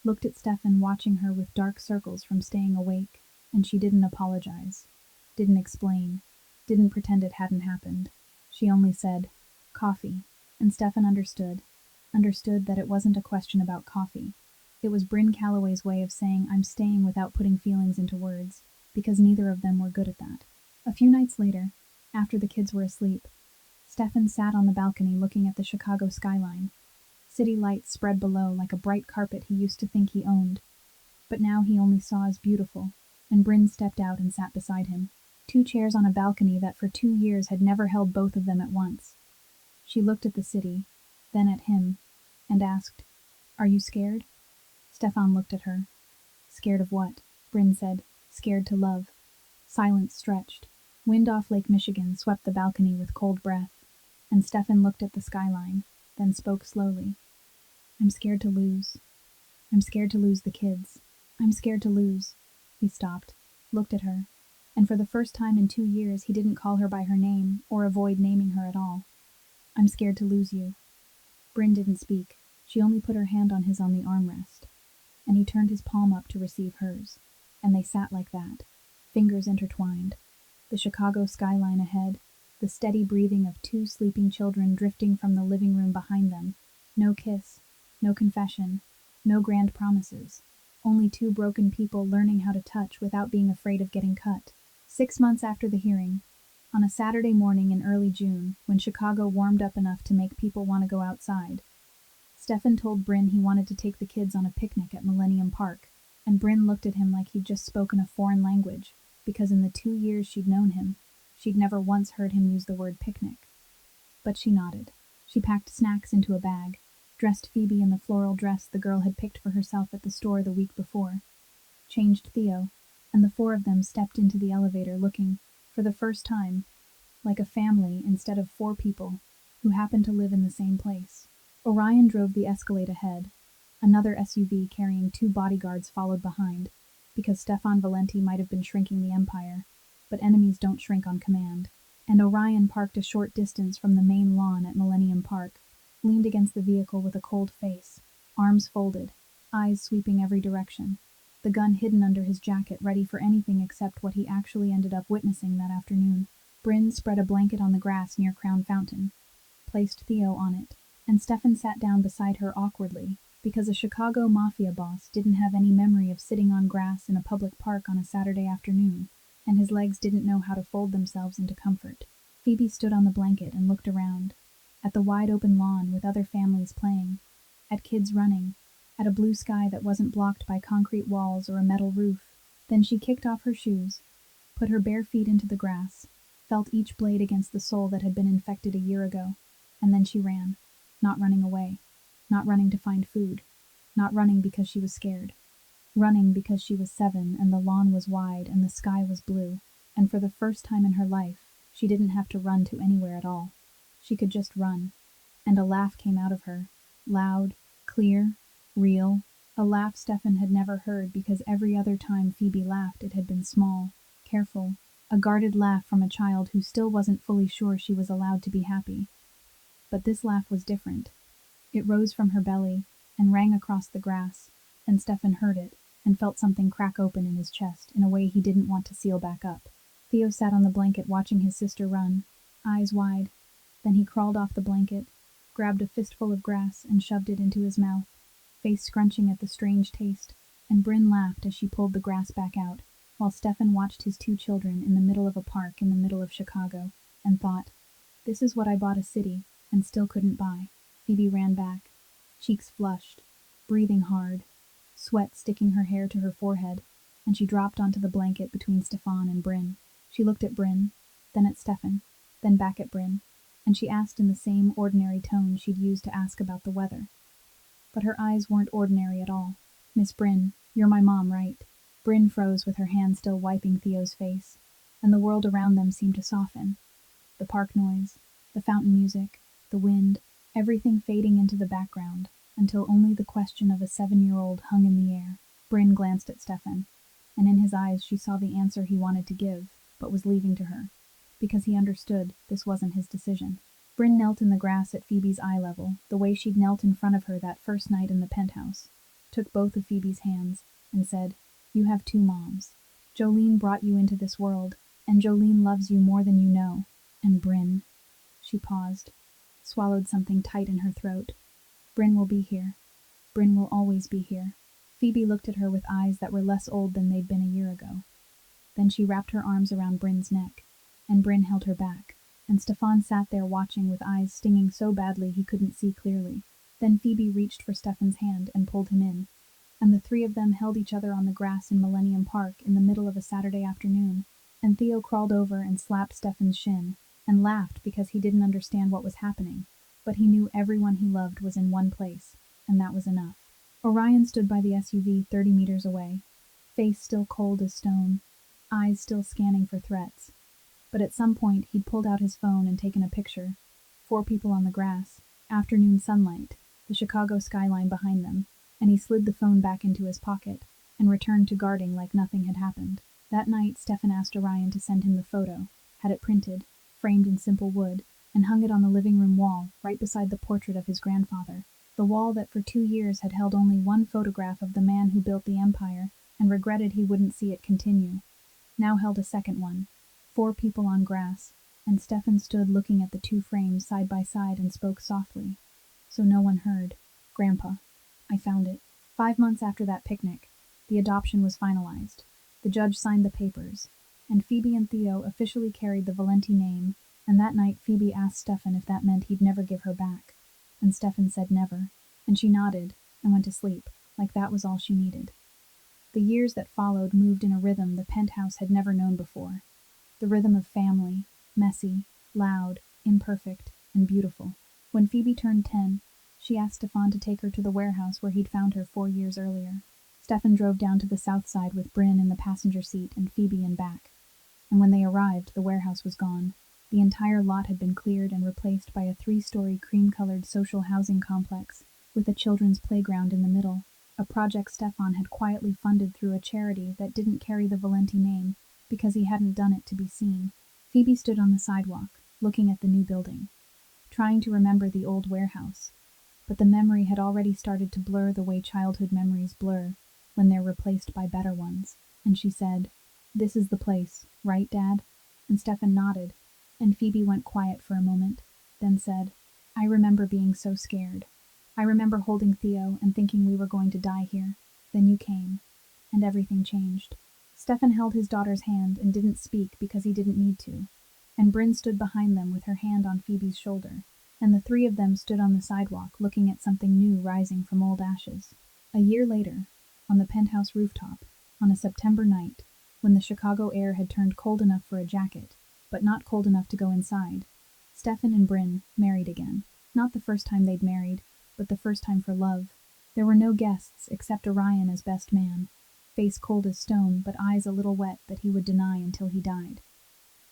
looked at Stefan watching her with dark circles from staying awake, and she didn't apologize, didn't explain, didn't pretend it hadn't happened. She only said, "Coffee," and Stefan understood that it wasn't a question about coffee. It was Bryn Calloway's way of saying I'm staying without putting feelings into words, because neither of them were good at that. A few nights later, after the kids were asleep, Stefan sat on the balcony looking at the Chicago skyline. City lights spread below like a bright carpet he used to think he owned, but now he only saw as beautiful, and Bryn stepped out and sat beside him. 2 chairs on a balcony that for 2 years had never held both of them at once. She looked at the city, then at him, and asked, "Are you scared?" Stefan looked at her. "Scared of what?" Bryn said. "Scared to love." Silence stretched. Wind off Lake Michigan swept the balcony with cold breath, and Stefan looked at the skyline, then spoke slowly. "I'm scared to lose. I'm scared to lose the kids. I'm scared to lose." He stopped, looked at her, And for the first time in 2 years, he didn't call her by her name or avoid naming her at all. I'm scared to lose you. Bryn didn't speak. She only put her hand on his on the armrest. And he turned his palm up to receive hers. And they sat like that, fingers intertwined. The Chicago skyline ahead, the steady breathing of 2 sleeping children drifting from the living room behind them. No kiss, no confession, no grand promises. Only 2 broken people learning how to touch without being afraid of getting cut. 6 months after the hearing, on a Saturday morning in early June, when Chicago warmed up enough to make people want to go outside, Stefan told Bryn he wanted to take the kids on a picnic at Millennium Park, and Bryn looked at him like he'd just spoken a foreign language, because in the 2 years she'd known him, she'd never once heard him use the word picnic. But she nodded. She packed snacks into a bag, dressed Phoebe in the floral dress the girl had picked for herself at the store the week before, changed Theo, and the 4 of them stepped into the elevator looking, for the first time, like a family instead of 4 people who happened to live in the same place. Orion drove the Escalade ahead. Another SUV carrying 2 bodyguards followed behind, because Stefan Valenti might have been shrinking the Empire, but enemies don't shrink on command. And Orion parked a short distance from the main lawn at Millennium Park, leaned against the vehicle with a cold face, arms folded, eyes sweeping every direction, the gun hidden under his jacket ready for anything except what he actually ended up witnessing that afternoon. Bryn spread a blanket on the grass near Crown Fountain, placed Theo on it, and Stefan sat down beside her awkwardly, because a Chicago Mafia boss didn't have any memory of sitting on grass in a public park on a Saturday afternoon, and his legs didn't know how to fold themselves into comfort. Phoebe stood on the blanket and looked around, at the wide-open lawn with other families playing, at kids running, at a blue sky that wasn't blocked by concrete walls or a metal roof. Then she kicked off her shoes, put her bare feet into the grass, felt each blade against the sole that had been infected a year ago, and then she ran, not running away, not running to find food, not running because she was scared, running because she was 7 and the lawn was wide and the sky was blue, and for the first time in her life, she didn't have to run to anywhere at all. She could just run, and a laugh came out of her, loud, clear, real, a laugh Stefan had never heard because every other time Phoebe laughed it had been small, careful, a guarded laugh from a child who still wasn't fully sure she was allowed to be happy. But this laugh was different. It rose from her belly and rang across the grass, and Stefan heard it and felt something crack open in his chest in a way he didn't want to seal back up. Theo sat on the blanket watching his sister run, eyes wide. Then he crawled off the blanket, grabbed a fistful of grass and shoved it into his mouth, face scrunching at the strange taste, and Bryn laughed as she pulled the grass back out, while Stefan watched his 2 children in the middle of a park in the middle of Chicago, and thought, this is what I bought a city and still couldn't buy. Phoebe ran back, cheeks flushed, breathing hard, sweat sticking her hair to her forehead, and she dropped onto the blanket between Stefan and Bryn. She looked at Bryn, then at Stefan, then back at Bryn, and she asked in the same ordinary tone she'd used to ask about the weather. But her eyes weren't ordinary at all. Miss Bryn, you're my mom, right? Bryn froze with her hand still wiping Theo's face, and the world around them seemed to soften. The park noise, the fountain music, the wind, everything fading into the background, until only the question of a 7-year-old hung in the air. Bryn glanced at Stefan, and in his eyes she saw the answer he wanted to give, but was leaving to her, because he understood this wasn't his decision. Bryn knelt in the grass at Phoebe's eye level, the way she'd knelt in front of her that first night in the penthouse, took both of Phoebe's hands, and said, you have 2 moms. Jolene brought you into this world, and Jolene loves you more than you know. And Bryn. She paused, swallowed something tight in her throat. Bryn will be here. Bryn will always be here. Phoebe looked at her with eyes that were less old than they'd been a year ago. Then she wrapped her arms around Bryn's neck, and Bryn held her back, and Stefan sat there watching with eyes stinging so badly he couldn't see clearly. Then Phoebe reached for Stefan's hand and pulled him in, and the 3 of them held each other on the grass in Millennium Park in the middle of a Saturday afternoon, and Theo crawled over and slapped Stefan's shin, and laughed because he didn't understand what was happening, but he knew everyone he loved was in one place, and that was enough. Orion stood by the SUV 30 meters away, face still cold as stone, eyes still scanning for threats. But at some point he'd pulled out his phone and taken a picture. 4 people on the grass, afternoon sunlight, the Chicago skyline behind them, and he slid the phone back into his pocket and returned to guarding like nothing had happened. That night, Stefan asked Orion to send him the photo, had it printed, framed in simple wood, and hung it on the living room wall, right beside the portrait of his grandfather. The wall that for 2 years had held only one photograph of the man who built the empire, and regretted he wouldn't see it continue, now held a second one. 4 people on grass, and Stefan stood looking at the 2 frames side by side and spoke softly. So no one heard. Grandpa, I found it. 5 months after that picnic, the adoption was finalized. The judge signed the papers, and Phoebe and Theo officially carried the Valenti name, and that night Phoebe asked Stefan if that meant he'd never give her back. And Stefan said never, and she nodded and went to sleep, like that was all she needed. The years that followed moved in a rhythm the penthouse had never known before. The rhythm of family, messy, loud, imperfect, and beautiful. When Phoebe turned 10, she asked Stefan to take her to the warehouse where he'd found her 4 years earlier. Stefan drove down to the south side with Bryn in the passenger seat and Phoebe in back. And when they arrived, the warehouse was gone. The entire lot had been cleared and replaced by a 3-story cream-colored social housing complex, with a children's playground in the middle, a project Stefan had quietly funded through a charity that didn't carry the Valenti name because he hadn't done it to be seen. Phoebe stood on the sidewalk, looking at the new building, trying to remember the old warehouse. But the memory had already started to blur the way childhood memories blur when they're replaced by better ones. And she said, "This is the place, right, Dad?" And Stefan nodded, and Phoebe went quiet for a moment, then said, "I remember being so scared. I remember holding Theo and thinking we were going to die here. Then you came, and everything changed." Stefan held his daughter's hand and didn't speak because he didn't need to, and Bryn stood behind them with her hand on Phoebe's shoulder, and the 3 of them stood on the sidewalk looking at something new rising from old ashes. A year later, on the penthouse rooftop, on a September night, when the Chicago air had turned cold enough for a jacket, but not cold enough to go inside, Stefan and Bryn married again. Not the first time they'd married, but the first time for love. There were no guests except Orion as best man, face cold as stone but eyes a little wet that he would deny until he died.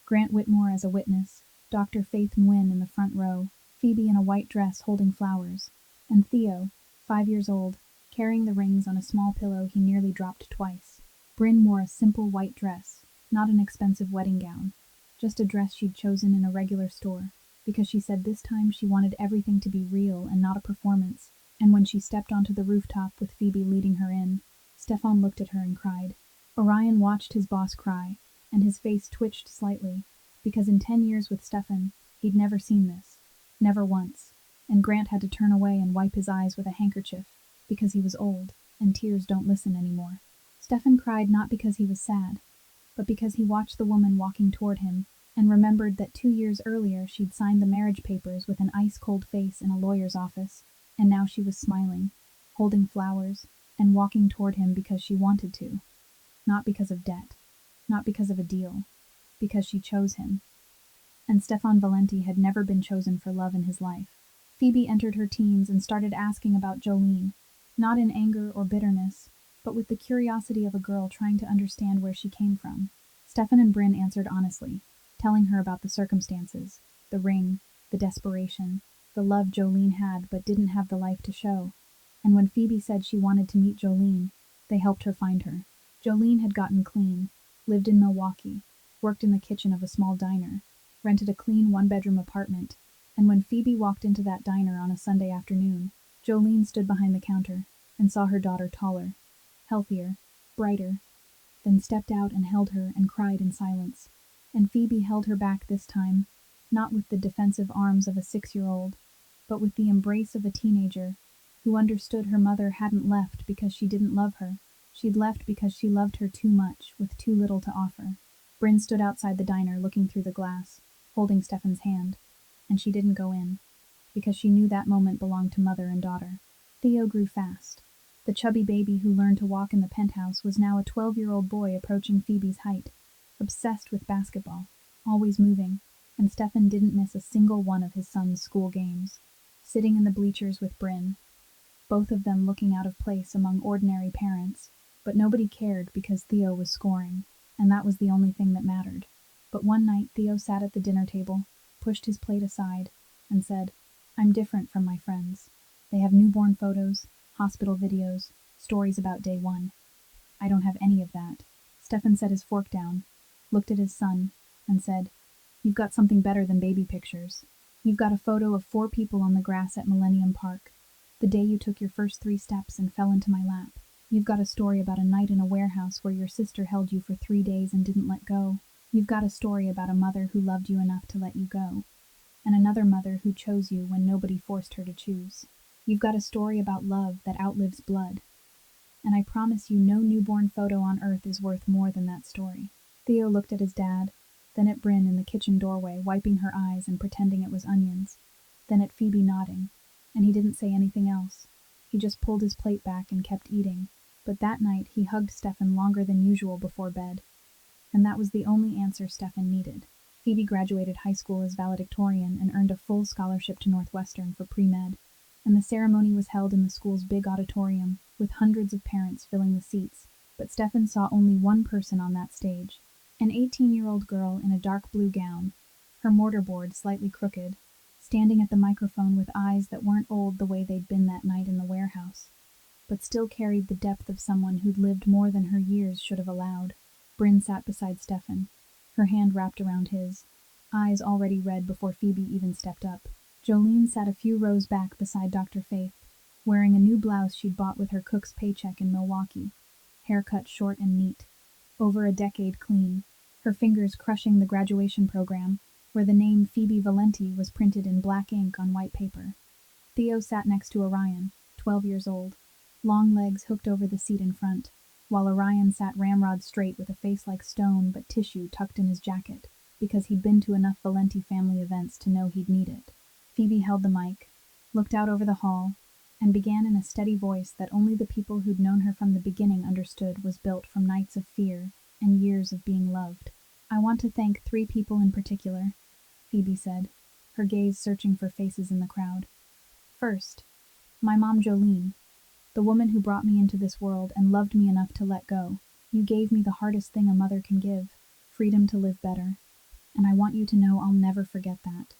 Grant Whitmore as a witness, Dr. Faith Nguyen in the front row, Phoebe in a white dress holding flowers, and Theo, 5 years old, carrying the rings on a small pillow he nearly dropped twice. Bryn wore a simple white dress, not an expensive wedding gown, just a dress she'd chosen in a regular store, because she said this time she wanted everything to be real and not a performance. And when she stepped onto the rooftop with Phoebe leading her in, Stefan looked at her and cried. Orion watched his boss cry, and his face twitched slightly, because in 10 years with Stefan, he'd never seen this. Never once. And Grant had to turn away and wipe his eyes with a handkerchief, because he was old, and tears don't listen anymore. Stefan cried not because he was sad, but because he watched the woman walking toward him, and remembered that 2 years earlier she'd signed the marriage papers with an ice-cold face in a lawyer's office, and now she was smiling, holding flowers, and walking toward him because she wanted to. Not because of debt, not because of a deal, because she chose him. And Stefan Valenti had never been chosen for love in his life. Phoebe entered her teens and started asking about Jolene, not in anger or bitterness, but with the curiosity of a girl trying to understand where she came from. Stefan and Bryn answered honestly, telling her about the circumstances, the ring, the desperation, the love Jolene had but didn't have the life to show. And when Phoebe said she wanted to meet Jolene, they helped her find her. Jolene had gotten clean, lived in Milwaukee, worked in the kitchen of a small diner, rented a clean 1-bedroom apartment, and when Phoebe walked into that diner on a Sunday afternoon, Jolene stood behind the counter and saw her daughter taller, healthier, brighter, then stepped out and held her and cried in silence. And Phoebe held her back this time, not with the defensive arms of a 6-year-old, but with the embrace of a teenager who understood her mother hadn't left because she didn't love her. She'd left because she loved her too much, with too little to offer. Bryn stood outside the diner looking through the glass, holding Stefan's hand, and she didn't go in, because she knew that moment belonged to mother and daughter. Theo grew fast. The chubby baby who learned to walk in the penthouse was now a 12-year-old boy approaching Phoebe's height, obsessed with basketball, always moving, and Stefan didn't miss a single one of his son's school games. Sitting in the bleachers with Bryn, both of them looking out of place among ordinary parents, but nobody cared because Theo was scoring, and that was the only thing that mattered. But one night Theo sat at the dinner table, pushed his plate aside, and said, "I'm different from my friends. They have newborn photos, hospital videos, stories about day one. I don't have any of that." Stefan set his fork down, looked at his son, and said, "You've got something better than baby pictures. You've got a photo of 4 people on the grass at Millennium Park, the day you took your first 3 steps and fell into my lap. You've got a story about a night in a warehouse where your sister held you for 3 days and didn't let go. You've got a story about a mother who loved you enough to let you go, and another mother who chose you when nobody forced her to choose. You've got a story about love that outlives blood, and I promise you no newborn photo on earth is worth more than that story." Theo looked at his dad, then at Bryn in the kitchen doorway, wiping her eyes and pretending it was onions, then at Phoebe nodding, and he didn't say anything else. He just pulled his plate back and kept eating, but that night he hugged Stefan longer than usual before bed, and that was the only answer Stefan needed. Phoebe graduated high school as valedictorian and earned a full scholarship to Northwestern for pre-med, and the ceremony was held in the school's big auditorium, with hundreds of parents filling the seats, but Stefan saw only one person on that stage, an 18-year-old girl in a dark blue gown, her mortarboard slightly crooked, standing at the microphone with eyes that weren't old the way they'd been that night in the warehouse, but still carried the depth of someone who'd lived more than her years should have allowed. Bryn sat beside Stefan, her hand wrapped around his, eyes already red before Phoebe even stepped up. Jolene sat a few rows back beside Dr. Faith, wearing a new blouse she'd bought with her cook's paycheck in Milwaukee, hair cut short and neat, over a decade clean, her fingers crushing the graduation program, where the name Phoebe Valenti was printed in black ink on white paper. Theo sat next to Orion, 12 years old, long legs hooked over the seat in front, while Orion sat ramrod straight with a face like stone but tissue tucked in his jacket, because he'd been to enough Valenti family events to know he'd need it. Phoebe held the mic, looked out over the hall, and began in a steady voice that only the people who'd known her from the beginning understood was built from nights of fear and years of being loved. "I want to thank 3 people in particular," Phoebe said, her gaze searching for faces in the crowd. "First, my mom Jolene, the woman who brought me into this world and loved me enough to let go. You gave me the hardest thing a mother can give, freedom to live better, and I want you to know I'll never forget that."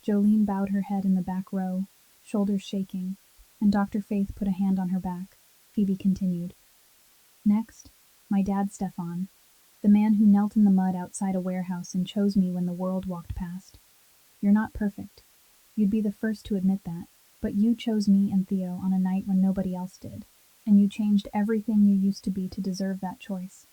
Jolene bowed her head in the back row, shoulders shaking, and Dr. Faith put a hand on her back. Phoebe continued. "Next, my dad Stefan, the man who knelt in the mud outside a warehouse and chose me when the world walked past. You're not perfect. You'd be the first to admit that, but you chose me and Theo on a night when nobody else did, and you changed everything you used to be to deserve that choice.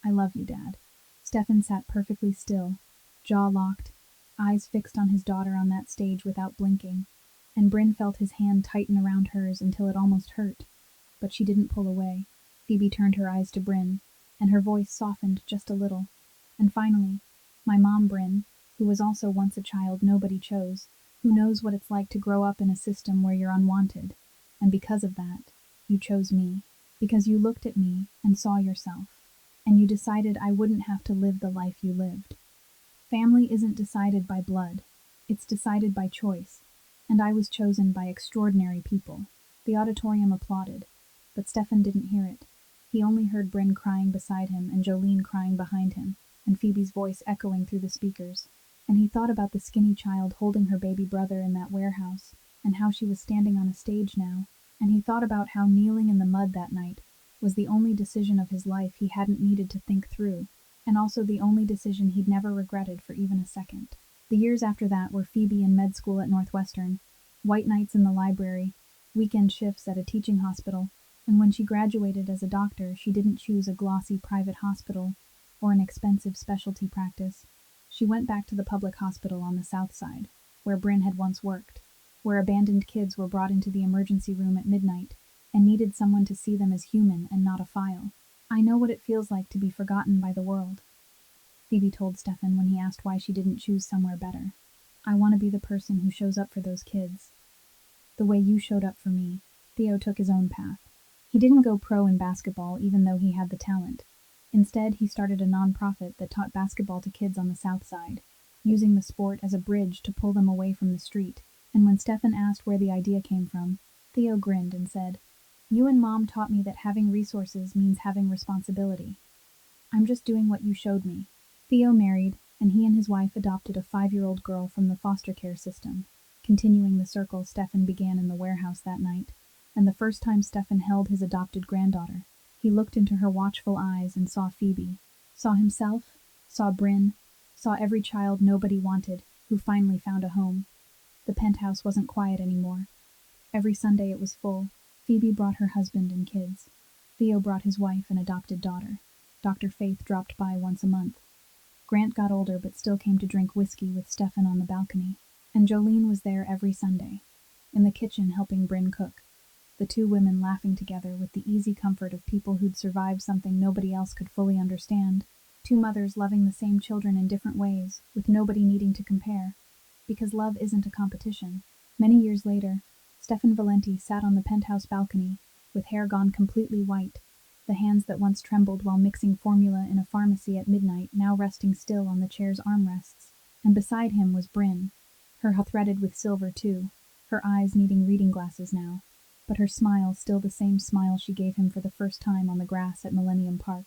I love you, Dad." Stefan sat perfectly still, jaw locked, eyes fixed on his daughter on that stage without blinking, and Bryn felt his hand tighten around hers until it almost hurt, but she didn't pull away. Phoebe turned her eyes to Bryn, and her voice softened just a little. "And finally, my mom Bryn, who was also once a child nobody chose, who knows what it's like to grow up in a system where you're unwanted, and because of that, you chose me, because you looked at me and saw yourself, and you decided I wouldn't have to live the life you lived. Family isn't decided by blood, it's decided by choice, and I was chosen by extraordinary people." The auditorium applauded, but Stefan didn't hear it. He only heard Bryn crying beside him and Jolene crying behind him, and Phoebe's voice echoing through the speakers. And he thought about the skinny child holding her baby brother in that warehouse, and how she was standing on a stage now, and he thought about how kneeling in the mud that night was the only decision of his life he hadn't needed to think through, and also the only decision he'd never regretted for even a second. The years after that were Phoebe in med school at Northwestern, white nights in the library, weekend shifts at a teaching hospital, and when she graduated as a doctor, she didn't choose a glossy private hospital or an expensive specialty practice. She went back to the public hospital on the south side, where Bryn had once worked, where abandoned kids were brought into the emergency room at midnight and needed someone to see them as human and not a file. "I know what it feels like to be forgotten by the world," Phoebe told Stefan when he asked why she didn't choose somewhere better. "I want to be the person who shows up for those kids. The way you showed up for me." Theo took his own path. He didn't go pro in basketball even though he had the talent. Instead, he started a nonprofit that taught basketball to kids on the south side, using the sport as a bridge to pull them away from the street. And when Stefan asked where the idea came from, Theo grinned and said, "You and Mom taught me that having resources means having responsibility. I'm just doing what you showed me." Theo married, and he and his wife adopted a 5-year-old girl from the foster care system, continuing the circle Stefan began in the warehouse that night, and the first time Stefan held his adopted granddaughter, He looked into her watchful eyes and saw Phoebe, saw himself, saw Bryn, saw every child nobody wanted, who finally found a home. The penthouse wasn't quiet anymore. Every Sunday it was full. Phoebe brought her husband and kids. Theo brought his wife and adopted daughter. Dr. Faith dropped by once a month. Grant got older but still came to drink whiskey with Stefan on the balcony. And Jolene was there every Sunday, in the kitchen helping Bryn cook. The two women laughing together with the easy comfort of people who'd survived something nobody else could fully understand. Two mothers loving the same children in different ways, with nobody needing to compare. Because love isn't a competition. Many years later, Stefan Valenti sat on the penthouse balcony, with hair gone completely white, the hands that once trembled while mixing formula in a pharmacy at midnight now resting still on the chair's armrests. And beside him was Bryn, her threaded with silver too, her eyes needing reading glasses now, but her smile still the same smile she gave him for the first time on the grass at Millennium Park,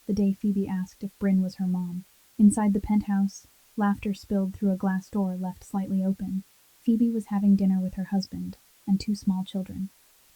the day Phoebe asked if Bryn was her mom. Inside the penthouse, laughter spilled through a glass door left slightly open. Phoebe was having dinner with her husband and two small children.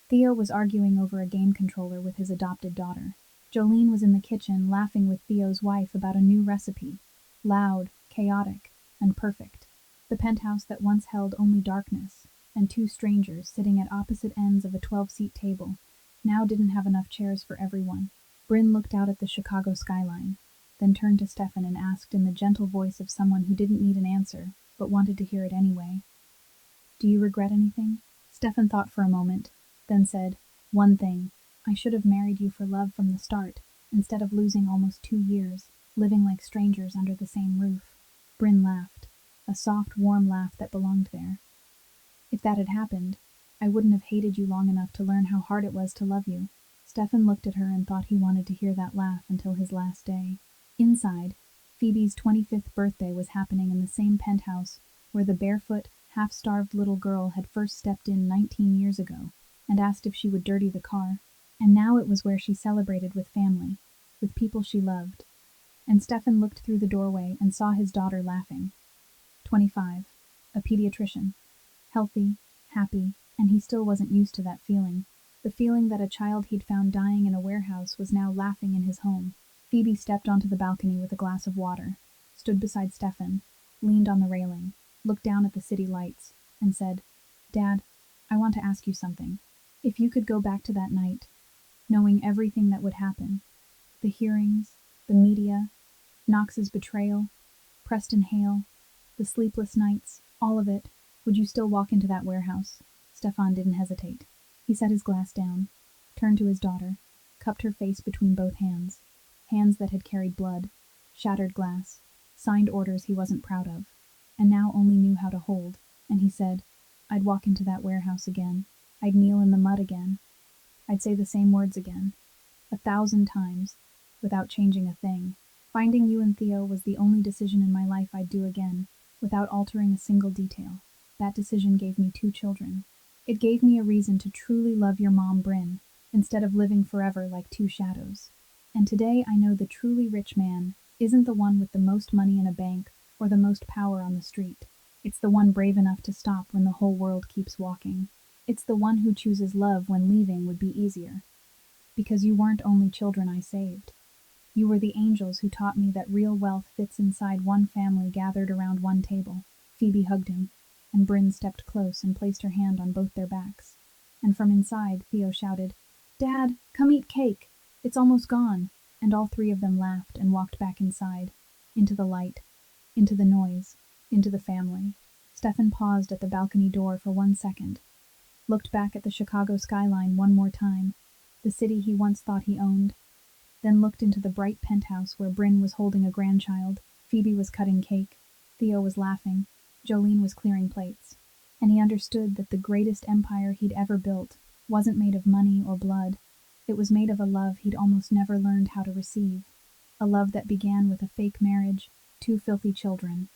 Theo was arguing over a game controller with his adopted daughter. Jolene was in the kitchen laughing with Theo's wife about a new recipe. Loud, chaotic, and perfect. The penthouse that once held only darkness, and two strangers sitting at opposite ends of a 12-seat table, now didn't have enough chairs for everyone. Bryn looked out at the Chicago skyline, then turned to Stefan and asked in the gentle voice of someone who didn't need an answer, but wanted to hear it anyway. "Do you regret anything?" Stefan thought for a moment, then said, "One thing. I should have married you for love from the start, instead of losing almost 2 years, living like strangers under the same roof." Bryn laughed, a soft, warm laugh that belonged there. "If that had happened, I wouldn't have hated you long enough to learn how hard it was to love you." Stefan looked at her and thought he wanted to hear that laugh until his last day. Inside, Phoebe's 25th birthday was happening in the same penthouse where the barefoot, half-starved little girl had first stepped in 19 years ago and asked if she would dirty the car. And now it was where she celebrated with family, with people she loved. And Stefan looked through the doorway and saw his daughter laughing. 25, a pediatrician. Healthy, happy, and he still wasn't used to that feeling. The feeling that a child he'd found dying in a warehouse was now laughing in his home. Phoebe stepped onto the balcony with a glass of water, stood beside Stefan, leaned on the railing, looked down at the city lights, and said, "Dad, I want to ask you something. If you could go back to that night, knowing everything that would happen, the hearings, the media, Knox's betrayal, Preston Hale, the sleepless nights, all of it, would you still walk into that warehouse?" Stefan didn't hesitate. He set his glass down, turned to his daughter, cupped her face between both hands, hands that had carried blood, shattered glass, signed orders he wasn't proud of, and now only knew how to hold, and he said, "I'd walk into that warehouse again. I'd kneel in the mud again. I'd say the same words again, 1,000 times, without changing a thing. Finding you and Theo was the only decision in my life I'd do again, without altering a single detail. That decision gave me 2 children. It gave me a reason to truly love your mom, Bryn, instead of living forever like 2 shadows. And today I know the truly rich man isn't the one with the most money in a bank or the most power on the street. It's the one brave enough to stop when the whole world keeps walking. It's the one who chooses love when leaving would be easier. Because you weren't only children I saved. You were the angels who taught me that real wealth fits inside one family gathered around one table." Phoebe hugged him, and Bryn stepped close and placed her hand on both their backs. And from inside, Theo shouted, "Dad, come eat cake! It's almost gone!" And all 3 of them laughed and walked back inside, into the light, into the noise, into the family. Stefan paused at the balcony door for 1 second, looked back at the Chicago skyline one more time, the city he once thought he owned, then looked into the bright penthouse where Bryn was holding a grandchild, Phoebe was cutting cake, Theo was laughing, Jolene was clearing plates. And he understood that the greatest empire he'd ever built wasn't made of money or blood. It was made of a love he'd almost never learned how to receive. A love that began with a fake marriage, 2 filthy children,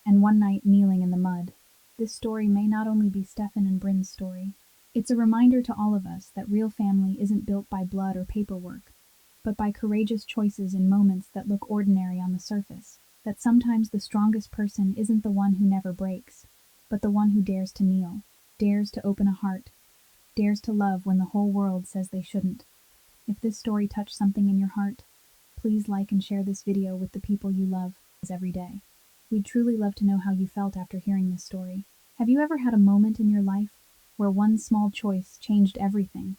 and one night kneeling in the mud. This story may not only be Stefan and Bryn's story. It's a reminder to all of us that real family isn't built by blood or paperwork, but by courageous choices in moments that look ordinary on the surface. That sometimes the strongest person isn't the one who never breaks, but the one who dares to kneel, dares to open a heart, dares to love when the whole world says they shouldn't. If this story touched something in your heart, please like and share this video with the people you love every day. We'd truly love to know how you felt after hearing this story. Have you ever had a moment in your life where one small choice changed everything?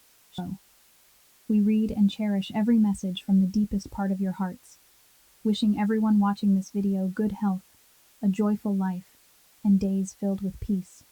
We read and cherish every message from the deepest part of your hearts, wishing everyone watching this video good health, a joyful life, and days filled with peace.